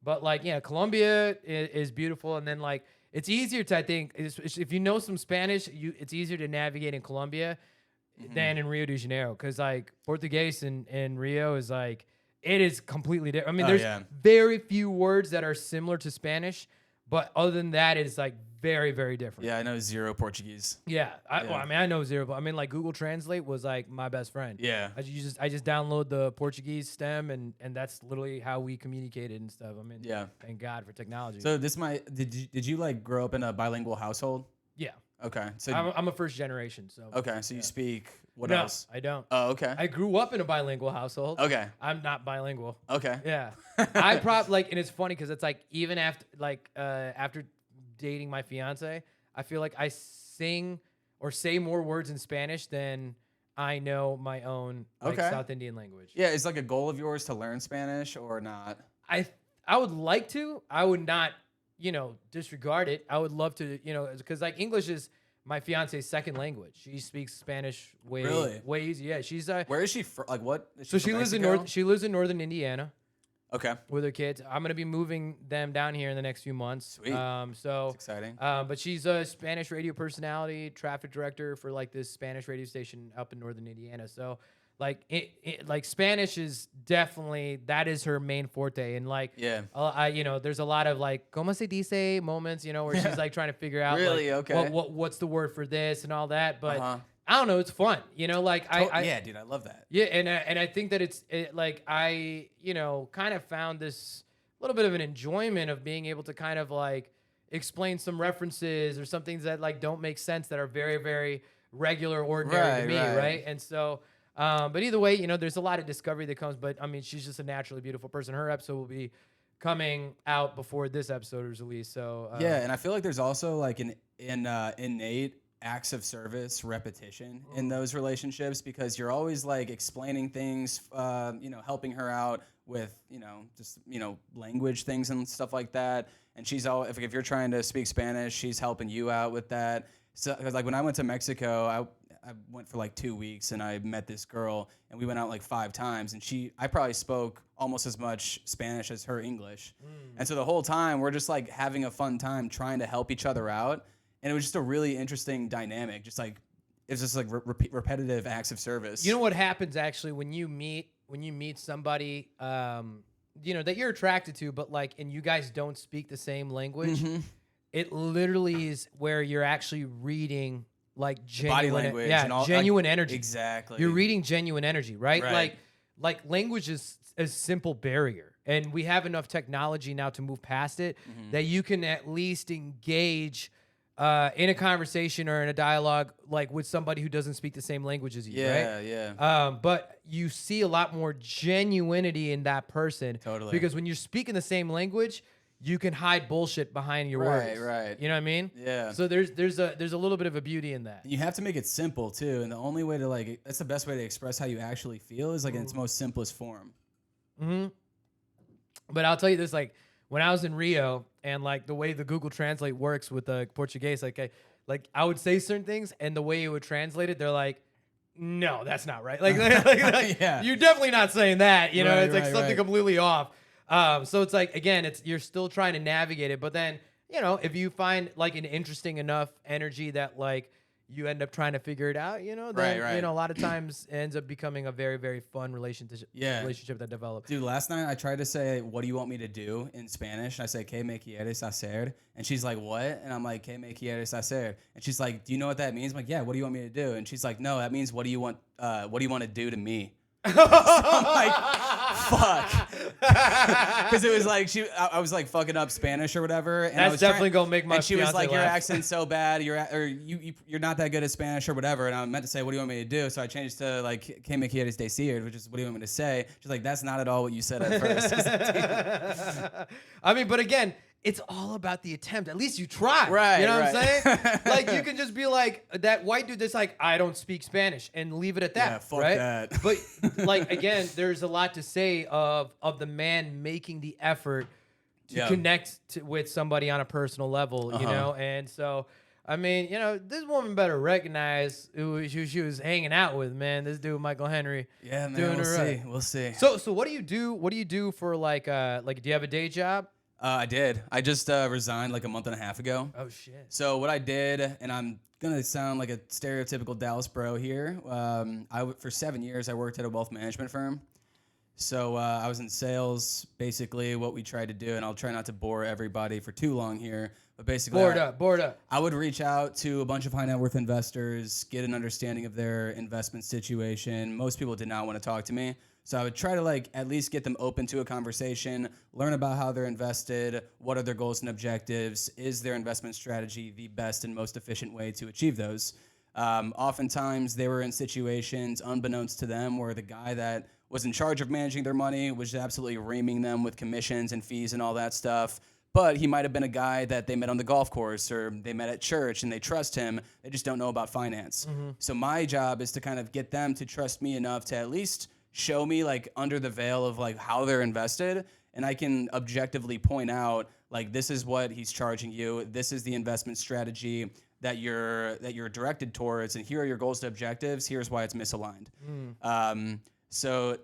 but like, yeah, Colombia is beautiful. And then like, it's easier to, I think, if you know some Spanish, it's easier to navigate in Colombia than in Rio de Janeiro, because like Portuguese in Rio is like, it is completely different. I mean, Oh, there's yeah. very few words that are similar to Spanish, but other than that, it's like very, very different. Yeah, I know zero Portuguese. Yeah. Yeah. Well, I mean, I know zero, but I mean, like Google Translate was like my best friend. Yeah. I just download the Portuguese stem, and that's literally how we communicated and stuff. I mean, Yeah. thank God for technology. So did you like grow up in a bilingual household? yeah, Okay. So I'm a first generation. So okay, so you speak what no, else? I don't. Oh, okay. I grew up in a bilingual household. Okay. I'm not bilingual. Okay. Yeah, I probably like, and it's funny because it's like even after dating my fiance, I feel like I sing or say more words in Spanish than I know my own like Okay. South Indian language. Yeah, is like a goal of yours to learn Spanish or not? I would like to. I would not, you know, disregard it. I would love to, you know, because like English is my fiance's second language. She speaks Spanish Really? way easy. Yeah, she's Where is she from? Like what? Is so from she lives in Mexico? She lives in northern Indiana Okay. with her kids. I'm gonna be moving them down here in the next few months. Sweet. So That's exciting. but she's a Spanish radio personality, traffic director for like this Spanish radio station up in northern Indiana. So like like Spanish is definitely, that is her main forte. And like, Yeah. you know, there's a lot of like, ¿cómo se dice moments, you know, where she's like trying to figure out Really? like, Okay. what's the word for this and all that. But Uh-huh. I don't know, it's fun, you know, like Yeah, dude, I love that. yeah, and I think that like I, you know, kind of found this little bit of an enjoyment of being able to kind of like explain some references or some things that like don't make sense that are very, very regular, ordinary to me, right? And so, but either way, you know, there's a lot of discovery that comes. But I mean, she's just a naturally beautiful person. Her episode will be coming out before this episode is released. So Yeah, and I feel like there's also like an innate acts of service repetition in those relationships, because you're always like explaining things, you know, helping her out with, you know, just, you know, language things and stuff like that. And she's all, if you're trying to speak Spanish, she's helping you out with that. So, cause like when I went to Mexico, I went for like 2 weeks and I met this girl and we went out like 5 times, and I probably spoke almost as much Spanish as her English. And so the whole time we're just like having a fun time trying to help each other out. And it was just a really interesting dynamic. Just like, it's just like repetitive acts of service. you know what happens actually when you meet somebody, you know, that you're attracted to, but like, and you guys don't speak the same language. It literally is where you're actually reading like genuine, body language, yeah, and all, genuine like, energy. Exactly. You're reading genuine energy, right? Right. Like language is a simple barrier, and we have enough technology now to move past it that you can at least engage in a conversation or in a dialogue like with somebody who doesn't speak the same language as you, Yeah, right? yeah. But you see a lot more genuinity in that person. Totally. Because when you're speaking the same language, you can hide bullshit behind your words. Right. You know what I mean? Yeah. So there's a little bit of a beauty in that. You have to make it simple too, and the only way to like, that's the best way to express how you actually feel is like in its most simplest form. But I'll tell you this, like when I was in Rio and like the way the Google Translate works with the Portuguese, like I would say certain things and the way it would translate it, they're like, no, that's not right. Like Yeah. you're definitely not saying that. You know, Right, it's like right, something right. completely off. So it's like, again, you're still trying to navigate it, but then, you know, if you find like an interesting enough energy that like you end up trying to figure it out, you know, then Right. you know, a lot of times it ends up becoming a very, very fun relationship that develops. Dude, last night I tried to say, what do you want me to do in Spanish? I said, ¿Qué me quieres hacer? And she's like, what? And I'm like, ¿Qué me quieres hacer? And she's like, do you know what that means? I'm like, yeah, what do you want me to do? And she's like, no, that means what do you want to do to me? So I'm like, fuck. Because it was like I was like fucking up Spanish or whatever. And I That's was definitely gonna make my And she was fiance like, your laugh. accent's so bad. You're not that good at Spanish or whatever. And I meant to say, what do you want me to do? So I changed to like, ¿Qué me quieres decir? Which is, what do you want me to say? She's like, that's not at all what you said at first. I was like, "Damn." I mean, but again, it's all about the attempt. At least you try. Right, You know what right. I'm saying? Like, you can just be like, that white dude that's like, I don't speak Spanish, and leave it at that. Yeah, fuck right? that. But, like, again, there's a lot to say of the man making the effort to connect with somebody on a personal level, you know? And so, I mean, you know, this woman better recognize who she was hanging out with, man. This dude, Michael Henry. Yeah, man, doing we'll her right. see. We'll see. So what do you do? What do you do for like do you have a day job? I did. I just resigned like a month and a half ago. Oh shit. So what I did, and I'm gonna sound like a stereotypical Dallas bro here. For 7 years I worked at a wealth management firm. So I was in sales. Basically, what we tried to do, and I'll try not to bore everybody for too long here, but basically, Bored up. I would reach out to a bunch of high net worth investors, get an understanding of their investment situation. Most people did not want to talk to me. So I would try to like at least get them open to a conversation, learn about how they're invested, what are their goals and objectives, is their investment strategy the best and most efficient way to achieve those. Oftentimes they were in situations unbeknownst to them where the guy that was in charge of managing their money was absolutely reaming them with commissions and fees and all that stuff. But he might have been a guy that they met on the golf course or they met at church and they trust him. They just don't know about finance. So my job is to kind of get them to trust me enough to at least show me like under the veil of like how they're invested, and I can objectively point out like this is what he's charging you, this is the investment strategy that you're directed towards, and here are your goals and objectives, here's why it's misaligned. So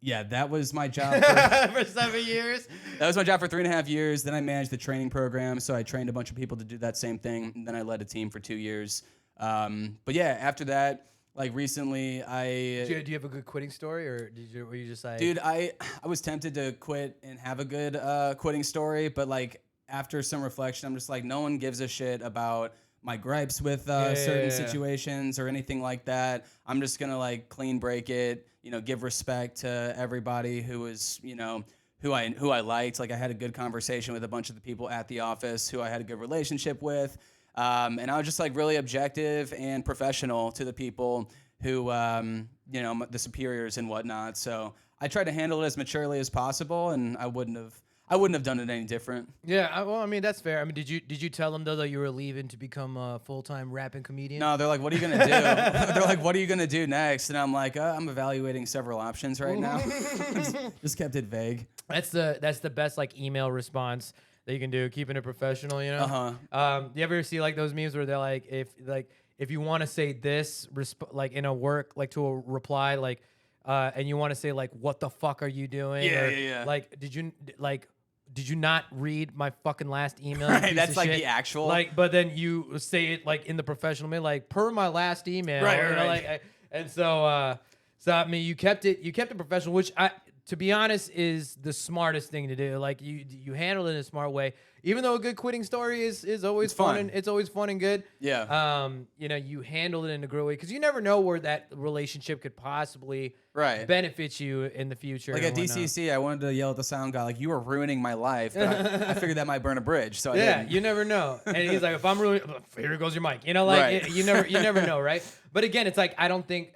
yeah, that was my job For 7 years. that was my job for 3.5 years. Then I managed the training program, so I trained a bunch of people to do that same thing, and then I led a team for 2 years. But yeah, after that, like recently, Do you have a good quitting story, or were you just like, dude, I was tempted to quit and have a good quitting story, but like after some reflection, I'm just like, no one gives a shit about my gripes with certain situations or anything like that. I'm just gonna like clean break it, you know, give respect to everybody who was, you know, who I liked. Like I had a good conversation with a bunch of the people at the office who I had a good relationship with. And I was just like really objective and professional to the people who, you know, the superiors and whatnot. So I tried to handle it as maturely as possible, and I wouldn't have done it any different. Yeah, well, I mean that's fair. I mean, did you tell them though that you were leaving to become a full-time rapping comedian? No, they're like, what are you gonna do? They're like, what are you gonna do next? And I'm like, I'm evaluating several options right now. Just kept it vague. That's the best like email response that you can do, keeping it professional, you know. You ever see like those memes where they're like, if you want to say this, like in a work, like to a reply, like, and you want to say like, what the fuck are you doing? Yeah. Like, did you not read my fucking last email? Right, that's like the actual. Like, but then you say it like in the professional way, like per my last email. Right, you know, right. like, and so I mean, you kept it professional, which to be honest, is the smartest thing to do. Like you handle it in a smart way. Even though a good quitting story is always fun and it's always fun and good. Yeah. You know, you handle it in a great way because you never know where that relationship could possibly benefit you in the future. Like at DCC, I wanted to yell at the sound guy, like, you are ruining my life. But I figured that might burn a bridge, so I didn't. You never know. And he's like, if I'm ruining, here goes your mic. You know, like you never know, right? But again, it's like I don't think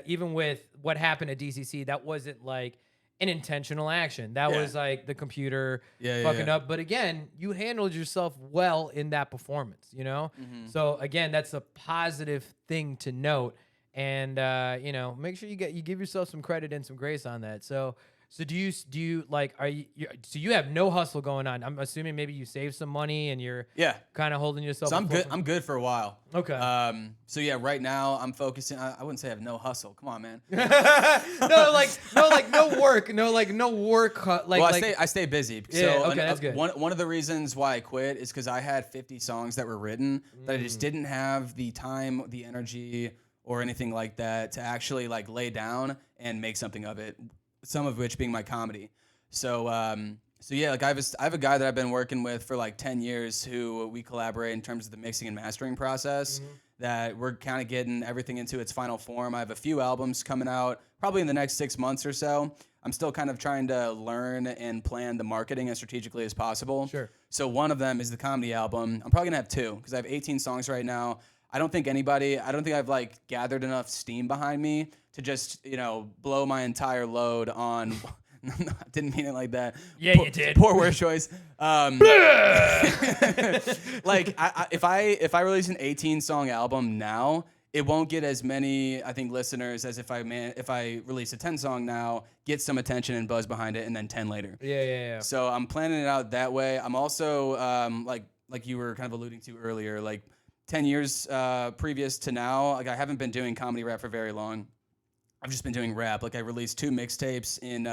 even with what happened at DCC, that wasn't like an intentional action. That was like the computer fucking up. But again, you handled yourself well in that performance, you know? So again, that's a positive thing to note. And you know, make sure you give yourself some credit and some grace on that. So So do you like so you have no hustle going on? I'm assuming maybe you saved some money and you're kind of holding yourself. So I'm good. I'm good for a while. Okay. So yeah, right now I'm focusing. I wouldn't say I have no hustle. Come on, man. no work. No work. Well, I stay busy. Yeah, So okay, that's good. One of the reasons why I quit is because I had 50 songs that were written that I just didn't have the time, the energy, or anything like that to actually like lay down and make something of it. Some of which being my comedy. So yeah, like I have a guy that I've been working with for like 10 years who we collaborate in terms of the mixing and mastering process. That we're kind of getting everything into its final form. I have a few albums coming out probably in the next 6 months or so. I'm still kind of trying to learn and plan the marketing as strategically as possible. Sure. So one of them is the comedy album. I'm probably gonna have two because I have 18 songs right now. I don't think I've like gathered enough steam behind me to just, blow my entire load on. Didn't mean it like that. Yeah, you did. Poor word choice. Like if I release an 18-song album now, it won't get as many, I think, listeners as if I release a 10-song now, get some attention and buzz behind it, and then 10 later. Yeah. So I'm planning it out that way. I'm also like you were kind of alluding to earlier, like 10 years previous to now, like I haven't been doing comedy rap for very long. I've just been doing rap. Like I released 2 mixtapes in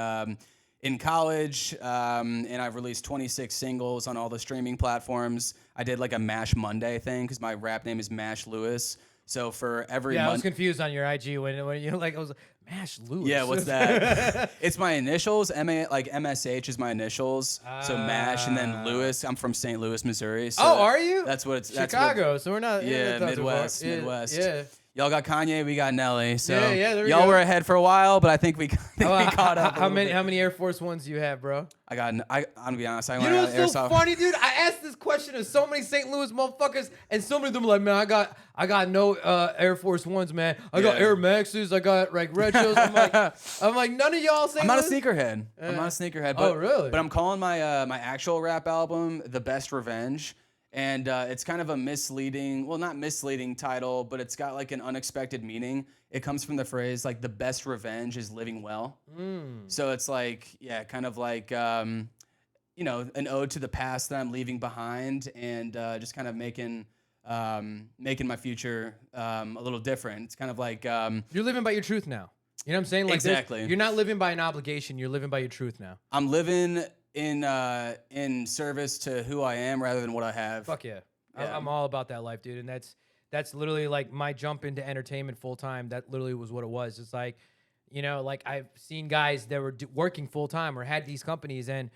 college, and I've released 26 singles on all the streaming platforms. I did like a Mash Monday thing because my rap name is Mash Lewis. So for every I was confused on your IG when you like I was like, Mash Lewis. Yeah, what's that? It's my initials. MSH is my initials. So Mash and then Lewis. I'm from St. Louis, Missouri. So are you? That's what it's Chicago. So we're not. Yeah, not Midwest. Yeah. Y'all got Kanye, we got Nelly. So there we y'all go. were ahead for a while, but I think we caught up. How many Air Force Ones do you have, bro? I'm gonna be honest. You know what's so funny, dude? I asked this question to so many St. Louis motherfuckers, and so many of them were like, man, I got no Air Force Ones, man. I got Air Maxes. I got like retros. I'm like, none of y'all St. I'm not a Louis? sneakerhead. I'm not a sneakerhead. But, Oh, really? But I'm calling my my actual rap album "The Best Revenge." And it's kind of a misleading, well, not misleading title, but it's got like an unexpected meaning. It comes from the phrase like the best revenge is living well. So it's like, yeah, kind of like, an ode to the past that I'm leaving behind and just kind of making my future a little different. It's kind of like... You're living by your truth now. You know what I'm saying? Like exactly. You're not living by an obligation. You're living by your truth now. I'm living in service to who I am rather than what I have. Fuck yeah. I'm all about that life, dude. And that's literally like my jump into entertainment full time. That literally was what it was. It's like, like I've seen guys that were working full time or had these companies and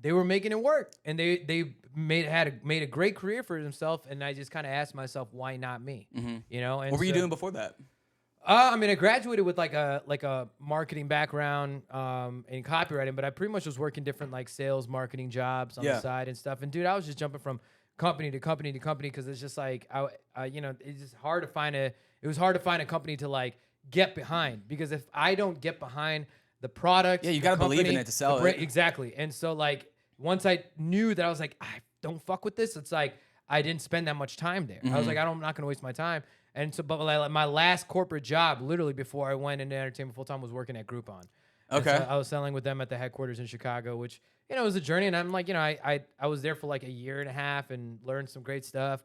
they were making it work and they made a great career for themselves. And I just kind of asked myself, why not me? And what were you doing before that? I mean, I graduated with like a marketing background in copywriting, but I pretty much was working different like sales, marketing jobs on the side and stuff. And dude, I was just jumping from company to company to company because it's just like it's just hard to find it was hard to find a company to like get behind because if I don't get behind the product, you gotta believe in it to sell it. Exactly. And so like once I knew that I was like, I don't fuck with this. It's like I didn't spend that much time there. I was like, I'm not gonna waste my time. And so, but like my last corporate job, literally before I went into entertainment full time, was working at Groupon. Okay. So I was selling with them at the headquarters in Chicago, which was a journey. And I'm like, I was there for like a year and a half and learned some great stuff,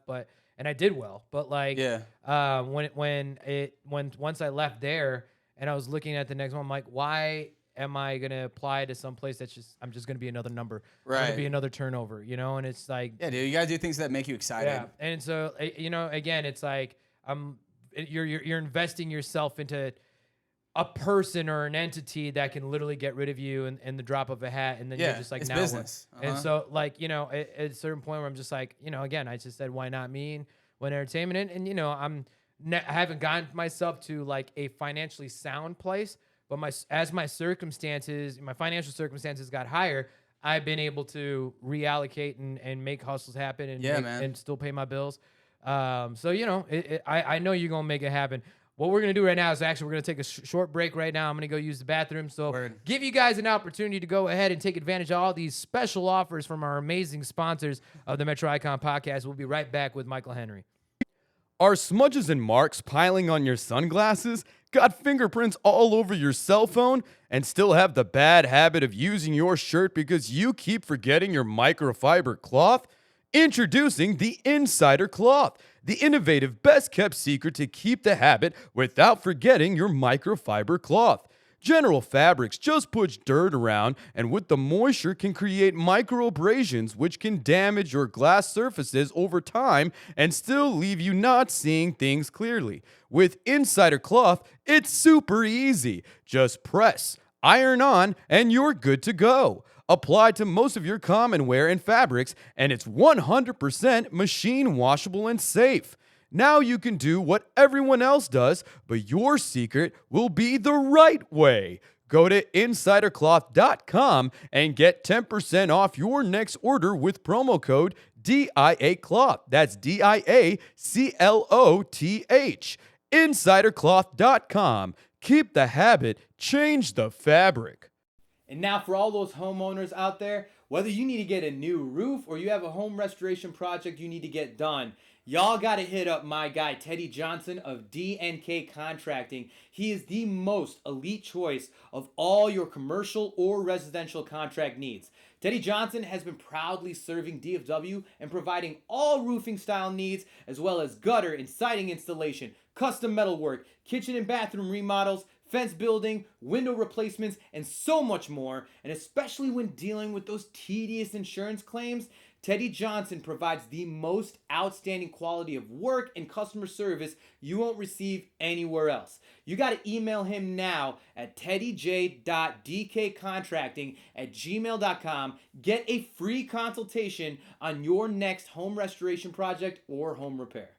and I did well. But like, once I left there and I was looking at the next one, I'm like, why am I gonna apply to some place I'm just gonna be another number, right? Gonna be another turnover, And it's like, yeah, dude, you gotta do things that make you excited. Yeah, and so again, it's like. You're investing yourself into a person or an entity that can literally get rid of you in the drop of a hat, and then you're just like it's now business. And so like at a certain point where I'm just like again I just said why not me and when entertainment and I haven't gotten myself to like a financially sound place, but my financial circumstances got higher. I've been able to reallocate and make hustles happen and still pay my bills. So I know you're gonna make it happen. What we're gonna do right now is we're gonna take a short break right now. I'm gonna go use the bathroom. So give you guys an opportunity to go ahead and take advantage of all these special offers from our amazing sponsors of the Metro Icon Podcast. We'll be right back with Michael Henry. Are smudges and marks piling on your sunglasses? Got fingerprints all over your cell phone? And still have the bad habit of using your shirt because you keep forgetting your microfiber cloth? Introducing the Insider Cloth, the innovative, best kept secret to keep the habit without forgetting your microfiber cloth. General Fabrics just puts dirt around and with the moisture can create microabrasions which can damage your glass surfaces over time and still leave you not seeing things clearly. With Insider Cloth, it's super easy. Just press, iron on, and you're good to go. Apply to most of your common wear and fabrics, and it's 100% machine washable and safe. Now you can do what everyone else does, but your secret will be the right way. Go to insidercloth.com and get 10% off your next order with promo code DIACloth. That's DIACLOTH. Insidercloth.com. Keep the habit, change the fabric. And now for all those homeowners out there, whether you need to get a new roof or you have a home restoration project you need to get done, y'all got to hit up my guy, Teddy Johnson of DNK Contracting. He is the most elite choice of all your commercial or residential contract needs. Teddy Johnson has been proudly serving DFW and providing all roofing style needs, as well as gutter and siding installation, custom metalwork, kitchen and bathroom remodels, fence building, window replacements, and so much more. And especially when dealing with those tedious insurance claims, Teddy Johnson provides the most outstanding quality of work and customer service you won't receive anywhere else. You got to email him now at teddyj.dkcontracting@gmail.com. Get a free consultation on your next home restoration project or home repair.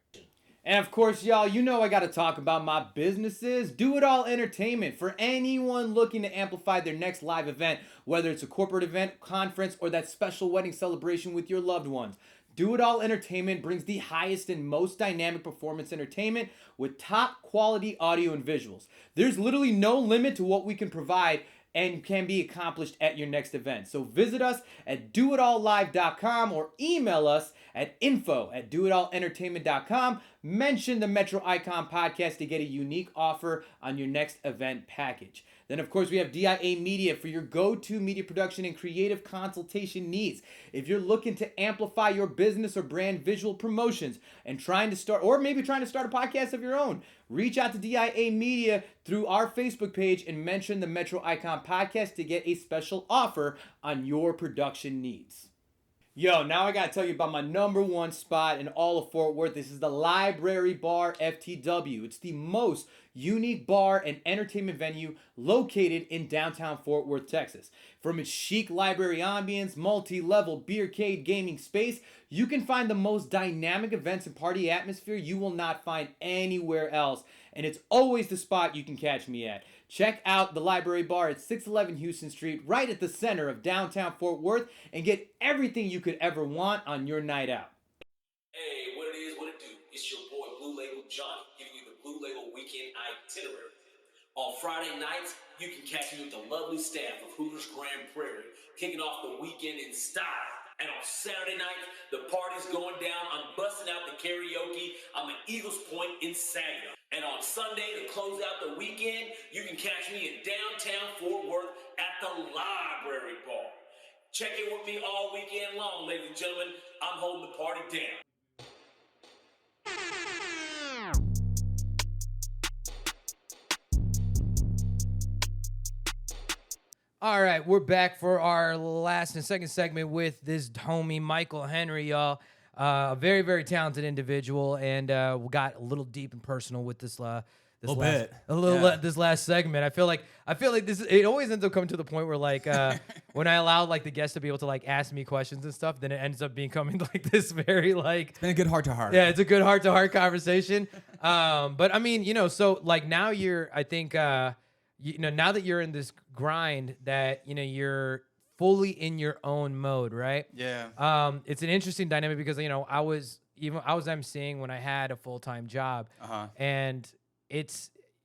And of course, y'all, you know I got to talk about my businesses. Do It All Entertainment. For anyone looking to amplify their next live event, whether it's a corporate event, conference, or that special wedding celebration with your loved ones. Do It All Entertainment brings the highest and most dynamic performance entertainment with top quality audio and visuals. There's literally no limit to what we can provide and can be accomplished at your next event. So visit us at doitallive.com or email us at info@doitallentertainment.com. Mention the Metro Icon podcast to get a unique offer on your next event package. Then, of course, we have DIA Media for your go-to media production and creative consultation needs. If you're looking to amplify your business or brand visual promotions and trying to start a podcast of your own, reach out to DIA Media through our Facebook page and mention the Metro Icon podcast to get a special offer on your production needs. Yo, now I gotta tell you about my number one spot in all of Fort Worth. This is the Library Bar FTW. It's the most unique bar and entertainment venue located in downtown Fort Worth, Texas. From its chic library ambience, multi-level beercade gaming space, you can find the most dynamic events and party atmosphere you will not find anywhere else. And it's always the spot you can catch me at. Check out the Library Bar at 611 Houston Street, right at the center of downtown Fort Worth, and get everything you could ever want on your night out. Hey, what it is, what it do? It's your boy Blue Label Johnny, giving you the Blue Label Weekend Itinerary. On Friday nights, you can catch me with the lovely staff of Hooters Grand Prairie, kicking off the weekend in style. And on Saturday night, the party's going down. I'm busting out the karaoke. I'm at Eagles Point in Saginaw. And on Sunday, to close out the weekend, you can catch me in downtown Fort Worth at the Library Bar. Check in with me all weekend long, ladies and gentlemen. I'm holding the party down. All right, we're back for our last and second segment with this homie Michael Henry, y'all. A very, very talented individual, and we got a little deep and personal with this last segment. I feel like this. It always ends up coming to the point where like when I allow like the guests to be able to like ask me questions and stuff, then it ends up becoming like this very like. It's been a good heart to heart. Yeah, it's a good heart to heart conversation. But I mean, so like now I think. Now that you're in this grind that, you're fully in your own mode, right? Yeah. It's an interesting dynamic because, I was emceeing when I had a full-time job. And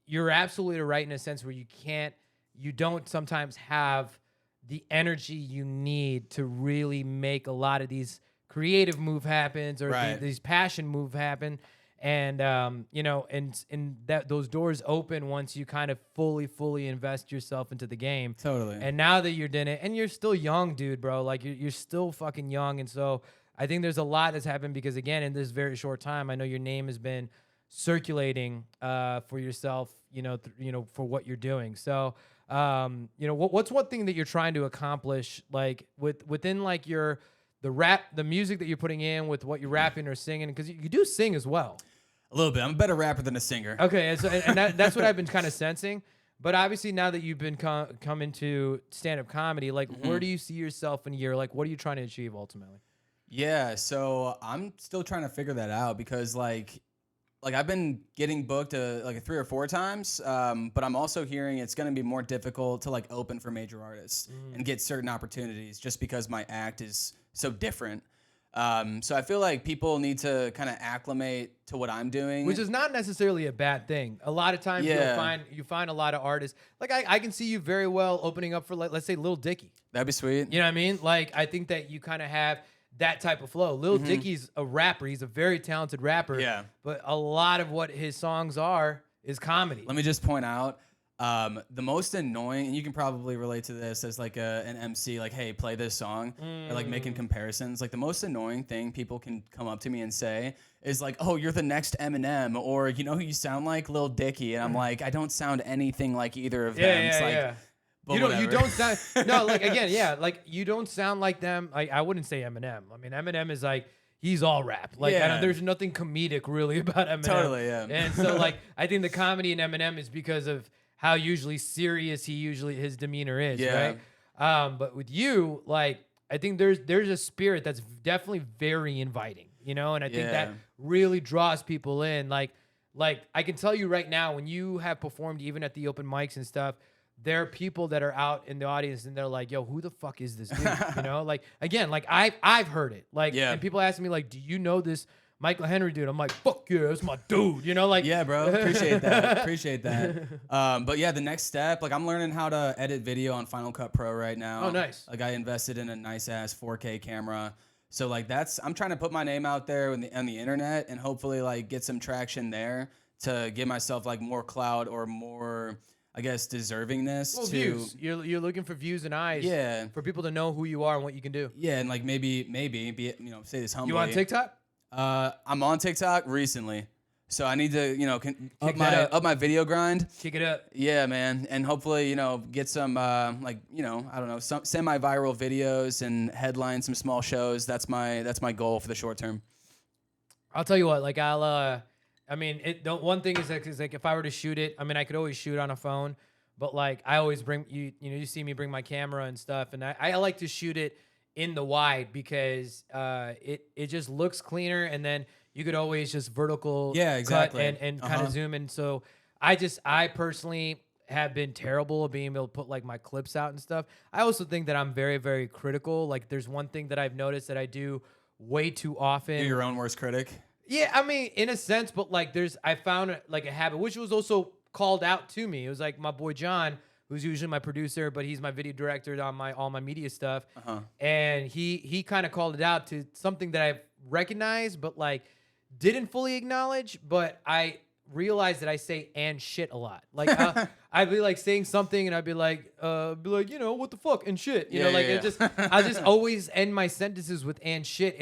you're absolutely right in a sense where you don't sometimes have the energy you need to really make a lot of these creative move happen or Right. these passion move happen. and you know, and that those doors open once you kind of fully invest yourself into the game. Totally. And now that you're in it, and you're still young, dude, bro, like you're still fucking young, and so I think there's a lot that's happened because again, in this very short time, I know your name has been circulating for yourself, you know, for what you're doing. So, you know, what's one thing that you're trying to accomplish, like within like the music that you're putting in with what you're rapping or singing, because you do sing as well. A little bit. I'm a better rapper than a singer. Okay, and so that's what I've been kind of sensing. But obviously, now that you've been come into stand-up comedy, like where do you see yourself in a year? Like, what are you trying to achieve ultimately? Yeah, so I'm still trying to figure that out because like I've been getting booked like 3 or 4 times, but I'm also hearing it's going to be more difficult to like open for major artists and get certain opportunities just because my act is so different. So I feel like people need to kind of acclimate to what I'm doing, Which is not necessarily a bad thing. A lot of times you find a lot of artists. Like I can see you very well opening up for, like, let's say Lil Dicky. That'd be sweet. You know what I mean? Like I think that you kind of have that type of flow. Lil Dicky's a rapper. He's a very talented rapper. Yeah. But a lot of what his songs are is comedy. Let me just point out the most annoying, and you can probably relate to this as like an MC, like, hey, play this song, or like making comparisons. Like the most annoying thing people can come up to me and say is like, oh, you're the next Eminem, or you know who you sound like, Lil Dicky, and I'm like, I don't sound anything like either of them. It's like, but you don't sound no, like again, yeah, like you don't sound like them. I wouldn't say Eminem. I mean, Eminem is like, he's all rap. Like there's nothing comedic really about Eminem. Totally, yeah. And so like I think the comedy in Eminem is because of how usually serious his demeanor is, right? But with you, like I think there's a spirit that's definitely very inviting, you know, and I think that really draws people in. Like I can tell you right now, when you have performed even at the open mics and stuff, there are people that are out in the audience and they're like, yo, who the fuck is this dude? You know, like again, like I've heard it. Like and people ask me like, do you know this Michael Henry dude? I'm like, fuck yeah, that's my dude. You know, like yeah, bro. Appreciate that. Appreciate that. But yeah, the next step, like I'm learning how to edit video on Final Cut Pro right now. Oh, nice. Like I invested in a nice ass 4K camera. So like I'm trying to put my name out there on the internet and hopefully like get some traction there to give myself like more clout or more, I guess, deservingness. Well, views. You're looking for views and eyes. Yeah. For people to know who you are and what you can do. Yeah, and like maybe be, you know, say this humbly. You on TikTok? I'm on TikTok recently, so I need to, you know, up my video grind. Kick it up. Yeah, man, and hopefully, you know, get some like, you know, I don't know, some semi-viral videos and headline some small shows. That's my goal for the short term. I'll tell you what, like I mean, the one thing is like if I were to shoot it, I mean, I could always shoot on a phone, but like I always bring you know, you see me bring my camera and stuff, and I like to shoot it in the wide because it just looks cleaner, and then you could always just vertical cut and kind of zoom in. So I personally have been terrible at being able to put like my clips out and stuff. I also think that I'm very, very critical. Like there's one thing that I've noticed that I do way too often. You're your own worst critic. Yeah, I mean, in a sense, but like I found like a habit, which was also called out to me. It was like my boy John, who's usually my producer, but he's my video director on all my media stuff. And he kind of called it out to something that I've recognized, but like didn't fully acknowledge. But I realized that I say and shit a lot. Like I'd be like saying something and I'd be like, you know, what the fuck and shit. You know, like it just I just always end my sentences with and shit.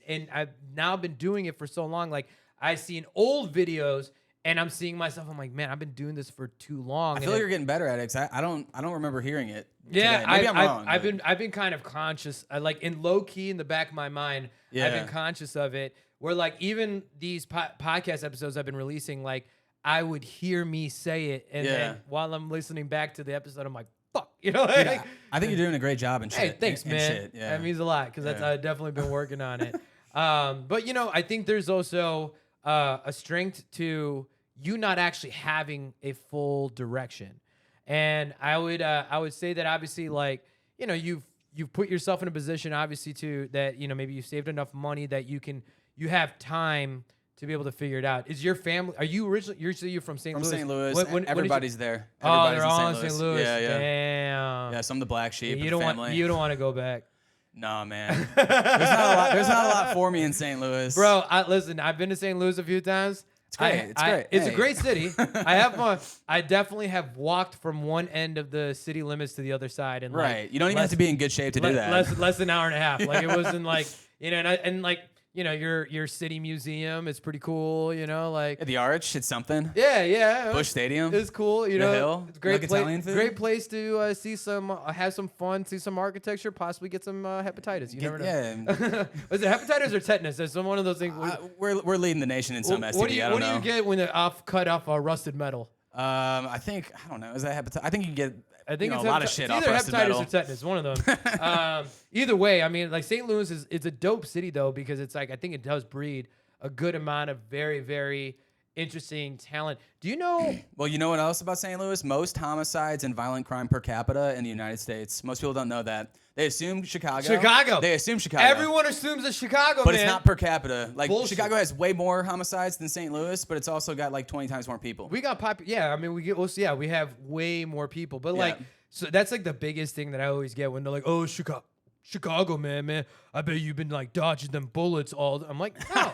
And I've now been doing it for so long. Like I seen old videos and I'm seeing myself. I'm like, man, I've been doing this for too long. I feel like you're getting better at it. 'Cause I don't remember hearing it. Yeah, today. Maybe I'm wrong. I've been kind of conscious. Like in low key in the back of my mind, I've been conscious of it. Where like even these podcast episodes I've been releasing, like I would hear me say it, and then while I'm listening back to the episode, I'm like, fuck, you know. Like, I think you're doing a great job and shit. Hey, thanks, and man. shit. Yeah. That means a lot because I've definitely been working on it. But you know, I think there's also a strength to you not actually having a full direction, and I would say that obviously, like, you know, you've put yourself in a position obviously to that, you know, maybe you've saved enough money that you have time to be able to figure it out. Is your family? Are you originally? You're from St. Louis. From St. Louis. When Everybody's there. Oh, Everybody's they're all in in St. Louis. Yeah, yeah. Damn. Yeah, so I'm the black sheep you of don't the family. you don't want to go back. No, man. There's not a lot for me in St. Louis. Bro, listen, I've been to St. Louis a few times. It's great. It's great. It's a Hey. great city. I definitely have walked from one end of the city limits to the other side, and Right. You don't even have to be in good shape to do that. Less than an hour and a half. Like it wasn't like and like your city museum is pretty cool. Like At the Arch, it's something. yeah. Busch Stadium. It's cool. The Hill. It's a great Like place. Italian food? Great place to have some fun, see some architecture, possibly get some hepatitis. You never know. Yeah. Was it hepatitis or tetanus? There's some one of those things. We're leading the nation in some STD. What do you I don't know. get when they cut off rusted metal? I don't know. Is that hepatitis? I think you can get I think it's a lot of shit it's off either rusted hepatitis metal. or tetanus, one of them. Either way, I mean, like St. Louis it's a dope city though because it's like I think it does breed a good amount of very very interesting talent. Do you know? Well, you know what else about St. Louis? Most homicides and violent crime per capita in the United States. Most people don't know that. They assume Chicago. They assume Chicago. Everyone assumes it's Chicago, But man. it's not per capita. Like Bullshit. Chicago has way more homicides than St. Louis, but it's also got like 20 times more people. We got Yeah, I mean, we have way more people, but like, so that's like the biggest thing that I always get when they're like, "Oh, Chicago, man, I bet you've been like dodging them bullets all." I'm like, no,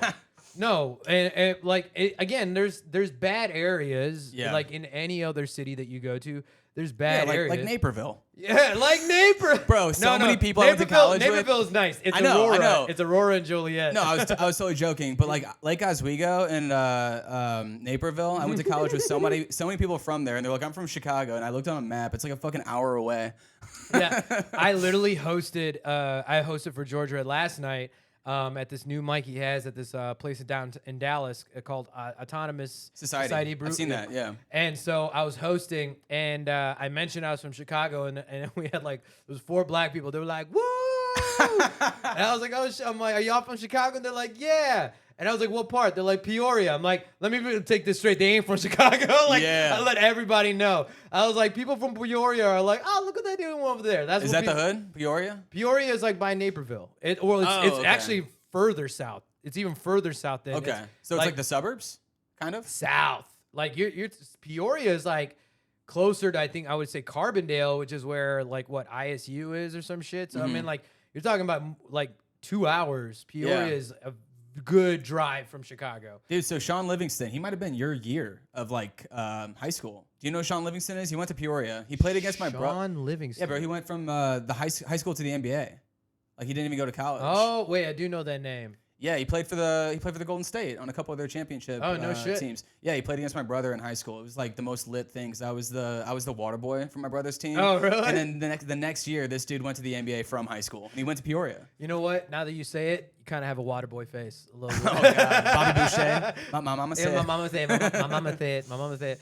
no, and like again, there's bad areas, like in any other city that you go to. There's bad areas. like Naperville. Yeah, like Naperville. Bro, many people I went to college with. Naperville is nice. It's I know. It's Aurora and Joliet. No, I was totally joking, but like Lake Oswego and Naperville, I went to college with so many people from there, and they're like, I'm from Chicago, and I looked on a map, it's like a fucking hour away. Yeah, I literally hosted. I hosted for Georgia Red last night at this new mic he has at this place down in Dallas called Autonomous Society. I've seen that, yeah. And so I was hosting, and I mentioned I was from Chicago, and we had like there was 4 black people. They were like, "Woo!" And I was like, "Oh, I'm like, are y'all from Chicago?" And they're like, "Yeah." And I was like, "What part?" They're like, "Peoria." I'm like, "Let me take this straight. They ain't from Chicago." Like, I let everybody know. I was like, people from Peoria are like, "Oh, look what they're doing over there." Is that the hood? Peoria? Peoria is like by Naperville. It's actually further south. It's even further south than. Okay, so it's like the suburbs, kind of south. Like you're Peoria is like closer to I would say Carbondale, which is where like what ISU is or some shit. So I mean like you're talking about like 2 hours. Peoria is a good drive from Chicago. Dude, so Sean Livingston, he might have been your year of like high school. Do you know who Sean Livingston is? He went to Peoria. He played against my brother. Sean Livingston. Yeah, bro. He went from the high school to the NBA. Like he didn't even go to college. Oh wait, I do know that name. Yeah, he played for the Golden State on a couple of their championship teams. Yeah, he played against my brother in high school. It was like the most lit thing because I was the water boy for my brother's team. Oh, really? And then the next year, this dude went to the NBA from high school. And he went to Peoria. You know what? Now that you say it, you kind of have a water boy face a little bit. Oh God, Bobby Boucher. My mama said. Yeah, my mama said. My mama said. My mama said.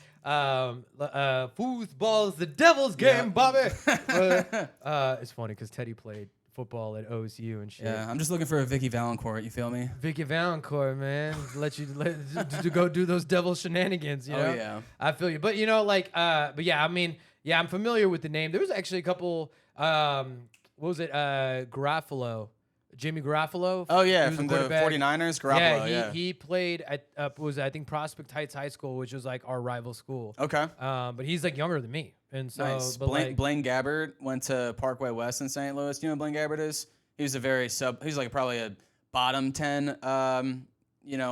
Football's the devil's game, Bobby. It's funny because Teddy played football at OSU and shit. Yeah, I'm just looking for a Vicky Valancourt. You feel me? Vicky Valancourt, man, to go do those devil shenanigans. You know? Oh yeah. I feel you, but you know, like, but yeah, I mean, yeah, I'm familiar with the name. There was actually a couple. What was it? Garofalo. Jimmy Garofalo. Oh yeah, He was from the the quarterback. 49ers. Garoppolo, He played at I think Prospect Heights High School, which was like our rival school. Okay. But he's like younger than me, and so Nice. but Blaine Gabbert went to Parkway West in St. Louis. Do you know who Blaine Gabbert is? He was he's like probably a bottom 10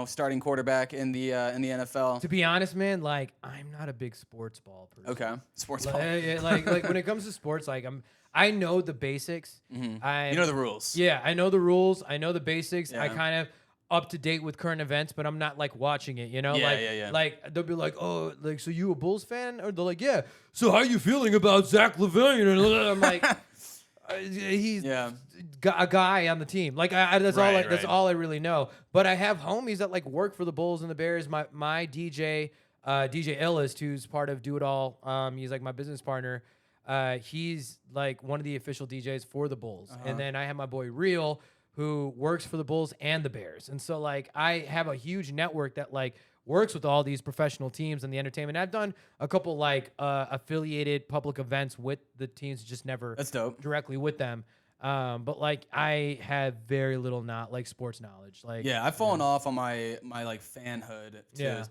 starting quarterback in the NFL. to be honest, man, like I'm not a big sports ball person. Okay. Sports ball. Like when it comes to sports, like I know the basics. You know the rules. Yeah, I know the rules. I know the basics. I Yeah. kind of up to date with current events, but I'm not like watching it, you know? Yeah, like, yeah. Like they'll be like, "Oh, like so you a Bulls fan?" Or they're like, "Yeah." So how you feeling about Zach LaVine? And I'm like, he's a guy on the team. Like that's all I really know. But I have homies that like work for the Bulls and the Bears. My DJ Ellis, who's part of Do It All. He's like my business partner. He's like one of the official DJs for the Bulls. And then I have my boy Real, who works for the Bulls and the Bears. And so like I have a huge network that like works with all these professional teams in the entertainment. I've done a couple like affiliated public events with the teams, just never That's dope. directly with them. But like I have very little sports knowledge. Like Yeah, I've fallen off on my like fanhood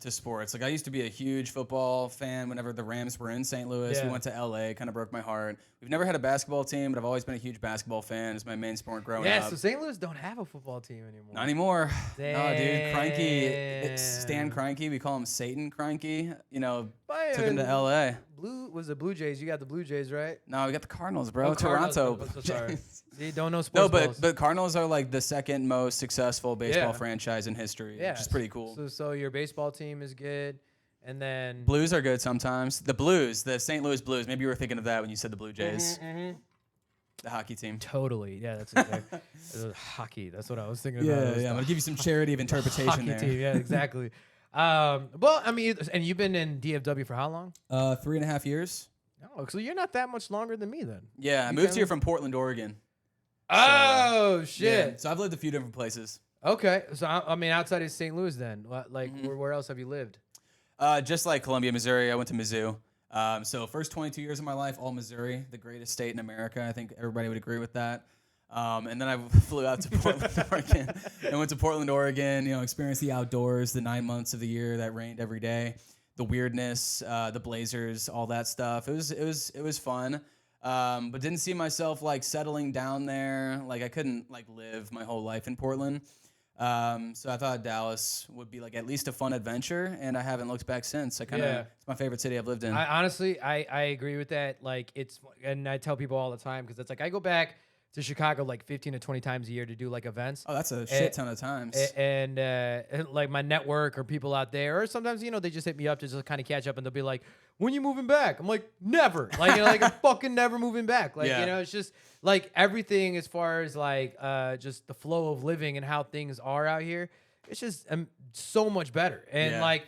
to sports. Like I used to be a huge football fan whenever the Rams were in St. Louis. Yeah. We went to LA, kind of broke my heart. We've never had a basketball team, but I've always been a huge basketball fan. It's my main sport growing Yeah, up. so St. Louis don't have a football team anymore. Not anymore. No, dude. Cranky, Damn. Stan Cranky. We call him Satan Cranky. You know, But, took him to LA. The Blue Jays. You got the Blue Jays, right? No, we got the Cardinals, bro. Oh, Cardinals. Toronto. I'm so sorry. See, don't know No, sports balls. but Cardinals are like the second most successful baseball Yeah. franchise in history, Yeah, which is pretty cool. So your baseball team is good, and then Blues are good sometimes. The Blues, the St. Louis Blues. Maybe you were thinking of that when you said the Blue Jays. The hocky team. totally, yeah, that's exactly hockey. That's what I was thinking about. Yeah, It was yeah. I'm the gonna give you some charity of interpretation hockey there. team. Yeah, exactly. Well, I mean, and you've been in DFW for how long? 3.5 years. Oh, so you're not that much longer than me then. Yeah, I You moved kinda- here from Portland, Oregon. Oh shit. Yeah, so I've lived a few different places. Okay, so I mean, outside of St. Louis, then, like, where else have you lived? Just like Columbia, Missouri, I went to Mizzou. So first 22 years of my life, all Missouri, the greatest state in America. I think everybody would agree with that. And then I flew out to Portland, Oregon, and went to Portland, Oregon. You know, experienced the outdoors, the 9 months of the year that rained every day, the weirdness, the Blazers, all that stuff. It was fun. But didn't see myself like settling down there. Like I couldn't like live my whole life in Portland. So I thought Dallas would be like at least a fun adventure, and I haven't looked back since. It's my favorite city I've lived in. I honestly agree with that. Like and I tell people all the time because it's like I go back to Chicago like 15 to 20 times a year to do like events. Oh, that's a shit ton of times. And like my network or people out there, or sometimes they just hit me up to just kind of catch up, and they'll be like, "When you moving back?" I'm like, "Never." Like like I'm fucking never moving back. Like it's just like everything as far as like just the flow of living and how things are out here. It's just so much better. And like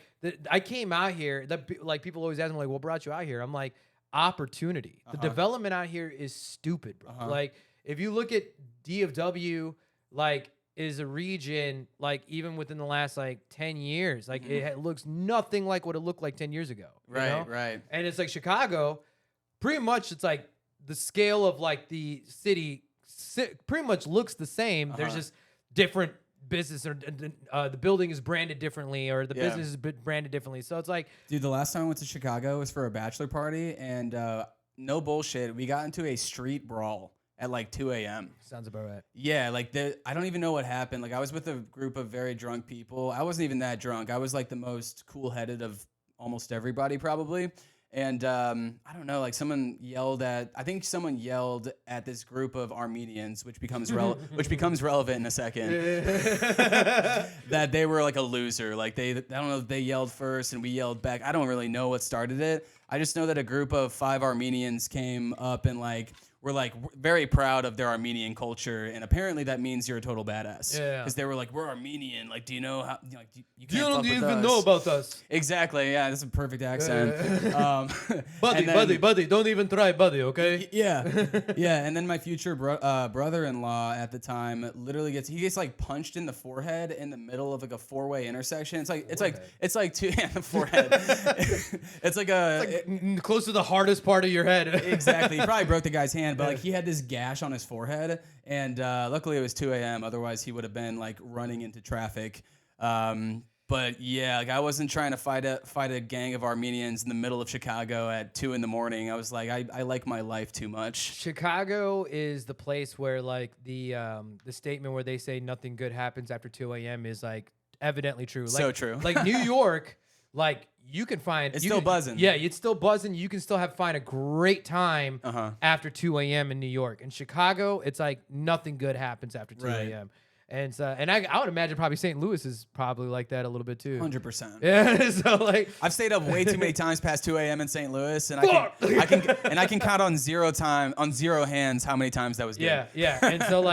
I came out here. Like people always ask me like, "What brought you out here?" I'm like, opportunity. The development out here is stupid, bro. Like if you look at DFW, like is a region, like even within the last like 10 years, like it looks nothing like what it looked like 10 years ago. you know? Right. And it's like Chicago, pretty much it's like the scale of like the city pretty much looks the same. There's just different business, or the building is branded differently, or the business is branded differently. So it's like, Dude, the last time I went to Chicago was for a bachelor party, and no bullshit, we got into a street brawl at like 2 a.m. sounds about right. Yeah, like I don't even know what happened. Like I was with a group of very drunk people. I wasn't even that drunk. I was like the most cool-headed of almost everybody probably. And I don't know, like I think someone yelled at this group of Armenians, which becomes relevant in a second, that they were like a loser. Like I don't know if they yelled first and we yelled back. I don't really know what started it. I just know that a group of 5 Armenians came up and like were like very proud of their Armenian culture, and apparently that means you're a total badass. Yeah. Because they were like, "We're Armenian. Like, do you know how? Like, you You can't don't fuck with even us." know about us. Exactly. Yeah, that's a perfect accent. Buddy, don't even try, buddy, okay? Yeah, yeah. And then my future brother-in-law at the time literally gets like punched in the forehead in the middle of like a 4-way intersection. It's like two the forehead. It's like Close to the hardest part of your head. exactly. He probably broke the guy's hand, but like he had this gash on his forehead, and luckily it was 2 a.m. Otherwise he would have been like running into traffic. But yeah, like I wasn't trying to fight a gang of Armenians in the middle of Chicago at 2 a.m. I was like, I like my life too much. Chicago is the place where like the statement where they say nothing good happens after 2 a.m. is like evidently true. Like, So true. Like New York, like you can find It's still buzzing. Yeah, it's still buzzing. You can still find a great time Uh-huh. after 2 a.m. in New York. In Chicago, it's like nothing good happens after 2 Right. a.m. And so, and I would imagine probably St. Louis is probably like that a little bit too. 100%. Yeah, so like I've stayed up way too many times past 2 a.m. in St. Louis, and I can count on zero hands how many times that was good. Yeah. And so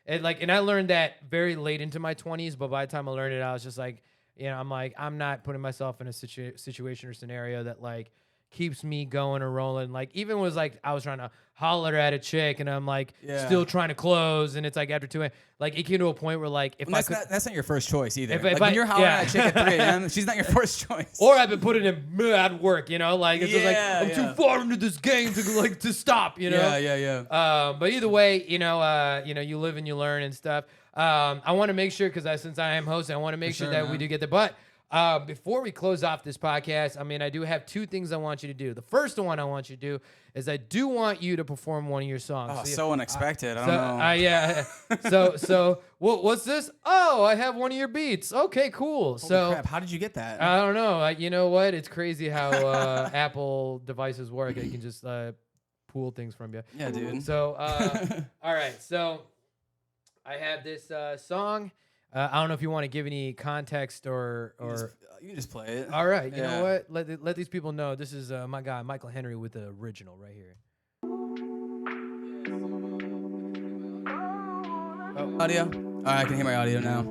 and I learned that very late into my 20s, but by the time I learned it, I was just like, I'm not putting myself in a situation or scenario that like keeps me going or rolling. Like even was like I was trying to holler at a chick and I'm like still trying to close, and it's like after 2 a.m. Like it came to a point where like if I could, that's not your first choice either. If like when you're hollering at a chick at 3 a.m., she's not your first choice. or I've been putting in mad work, you know, like it's just like I'm too far into this game to stop, you know. Yeah. But either way, you you live and you learn and stuff. I want to make sure because since I am hosting, I want to make sure that we do get the butt. Before we close off this podcast, I mean, I do have 2 things I want you to do. The first one I want you to do is I do want you to perform one of your songs. Oh, so unexpected. I don't know. So what's this? Oh, I have one of your beats. Okay, cool. Holy crap, how did you get that? I don't know. You know what? It's crazy how Apple devices work. You can just pull things from you. Yeah, dude. So, all right. So I have this song. I don't know if you want to give any context or you just play it. All right, you know what? Let these people know this is my guy Michael Henry with the original right here. Audio. All right, I can hear my audio now.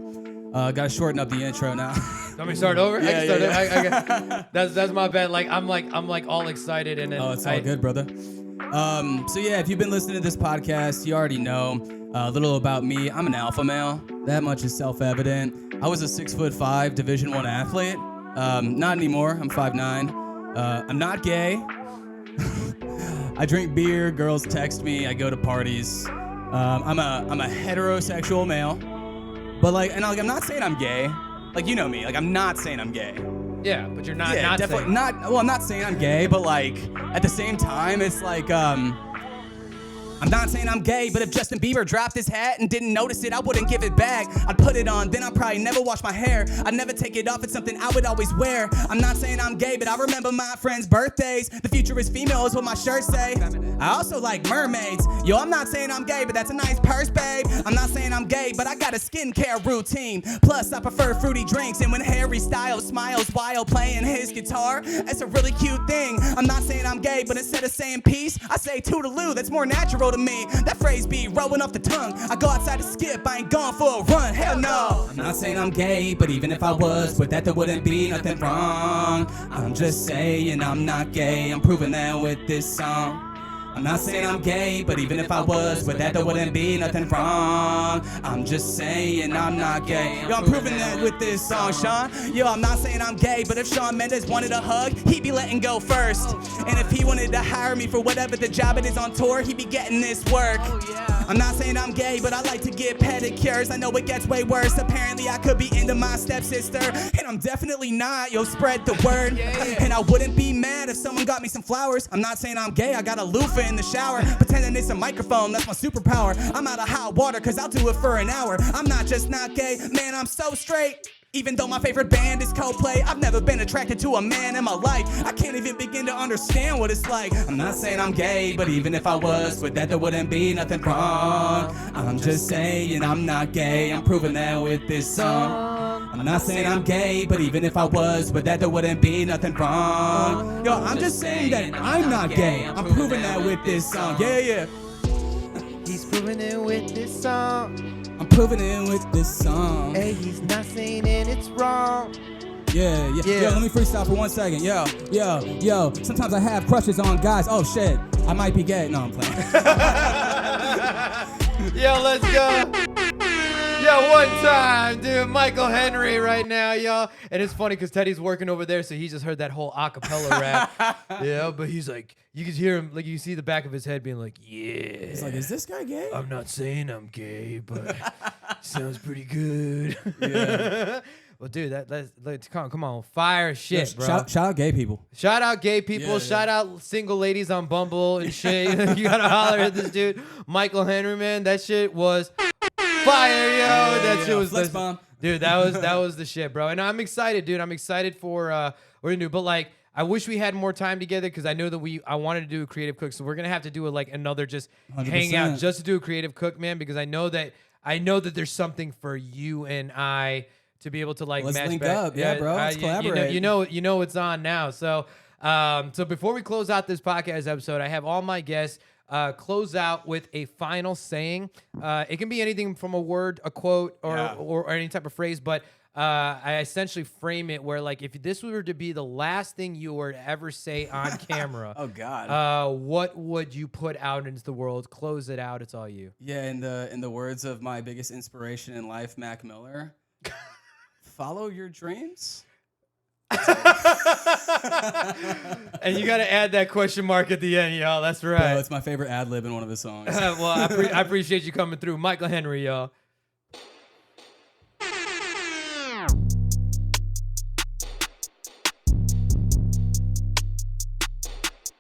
Gotta shorten up the intro now. Want me to start over? Yeah. That's my bad. Like I'm like all excited and then it's all good, brother. So yeah, if you've been listening to this podcast, you already know a little about me. I'm an alpha male. That much is self-evident. I was a 6'5" Division I athlete. Not anymore. I'm 5'9". I'm not gay. I drink beer. Girls text me. I go to parties. I'm a heterosexual male. But I'm not saying I'm gay. Like you know me. Like I'm not saying I'm gay. Yeah, but you're not. Yeah, not definitely saying. not. Well, I'm not saying I'm gay, but like at the same time, it's like I'm not saying I'm gay, but if Justin Bieber dropped his hat and didn't notice it, I wouldn't give it back. I'd put it on, then I'd probably never wash my hair. I'd never take it off, it's something I would always wear. I'm not saying I'm gay, but I remember my friends' birthdays. The future is female is what my shirts say. I also like mermaids. Yo, I'm not saying I'm gay, but that's a nice purse, babe. I'm not saying I'm gay, but I got a skincare routine. Plus, I prefer fruity drinks, and when Harry Styles smiles while playing his guitar, that's a really cute thing. I'm not saying I'm gay, but instead of saying peace, I say toodaloo, that's more natural to me. That phrase be rolling off the tongue. I go outside to skip, I ain't going for a run, hell no. I'm not saying I'm gay, but even if I was, with that there wouldn't be nothing wrong. I'm just saying I'm not gay, I'm proving that with this song. I'm not saying I'm gay, but even if I was, with that there wouldn't be nothing wrong. I'm just saying I'm not gay. Yo, I'm proving that with this song, Sean. Yo, I'm not saying I'm gay, but if Shawn Mendes wanted a hug, he'd be letting go first. And if he wanted to hire me for whatever the job it is on tour, he'd be getting this work. I'm not saying I'm gay, but I like to get pedicures. I know it gets way worse. Apparently I could be into my stepsister, and I'm definitely not. Yo, spread the word. And I wouldn't be mad if someone got me some flowers. I'm not saying I'm gay, I got a loofah in the shower, pretending it's a microphone, that's my superpower. I'm out of hot water, cause I'll do it for an hour. I'm not just not gay, man, I'm so straight. Even though my favorite band is Coldplay, I've never been attracted to a man in my life. I can't even begin to understand what it's like. I'm not saying I'm gay, but even if I was, with that there wouldn't be nothing wrong. I'm just saying I'm not gay, I'm proving that with this song. I'm not saying I'm gay, but even if I was, with that there wouldn't be nothing wrong. Yo, I'm just saying that I'm not gay, I'm proving that with this song. Yeah. He's proving it with this song. I'm proving it with this song. Hey, he's not saying it, it's wrong. Yeah. Yo, let me freestyle for 1 second. Yo. Sometimes I have crushes on guys. Oh shit, I might be gay. No, I'm playing. Yo, let's go. Yo, one time, dude, Michael Henry right now, y'all. And it's funny because Teddy's working over there, so he just heard that whole acapella rap. Yeah, but he's like, you can hear him, like you see the back of his head being like, yeah. He's like, is this guy gay? I'm not saying I'm gay, but sounds pretty good. Yeah. Well, dude, let's come on, fire shit, bro. Shout out gay people. Shout out gay people. Shout out single ladies on Bumble and shit. You gotta holler at this dude, Michael Henry, man. That shit was fire, yo. That shit was flex bomb. Dude, that was the shit, bro. And I'm excited, dude. I'm excited for what we're gonna do. But like, I wish we had more time together because I know that I wanted to do a creative cook, so we're gonna have to do another just 100%. hang out just to do a creative cook, man. Because I know that there's something for you and I to be able to like Let's match link back. up. Yeah, bro. Let's collaborate. You know it's on now. So before we close out this podcast episode, I have all my guests close out with a final saying. It can be anything from a word, a quote, or any type of phrase, but I essentially frame it where like if this were to be the last thing you were to ever say on camera, Oh God. what would you put out into the world? Close it out. It's all you. Yeah, in the words of my biggest inspiration in life, Mac Miller, follow your dreams. And you got to add that question mark at the end, y'all. That's right. Bro, it's my favorite ad lib in one of his songs. Well, I appreciate you coming through. Michael Henry, y'all.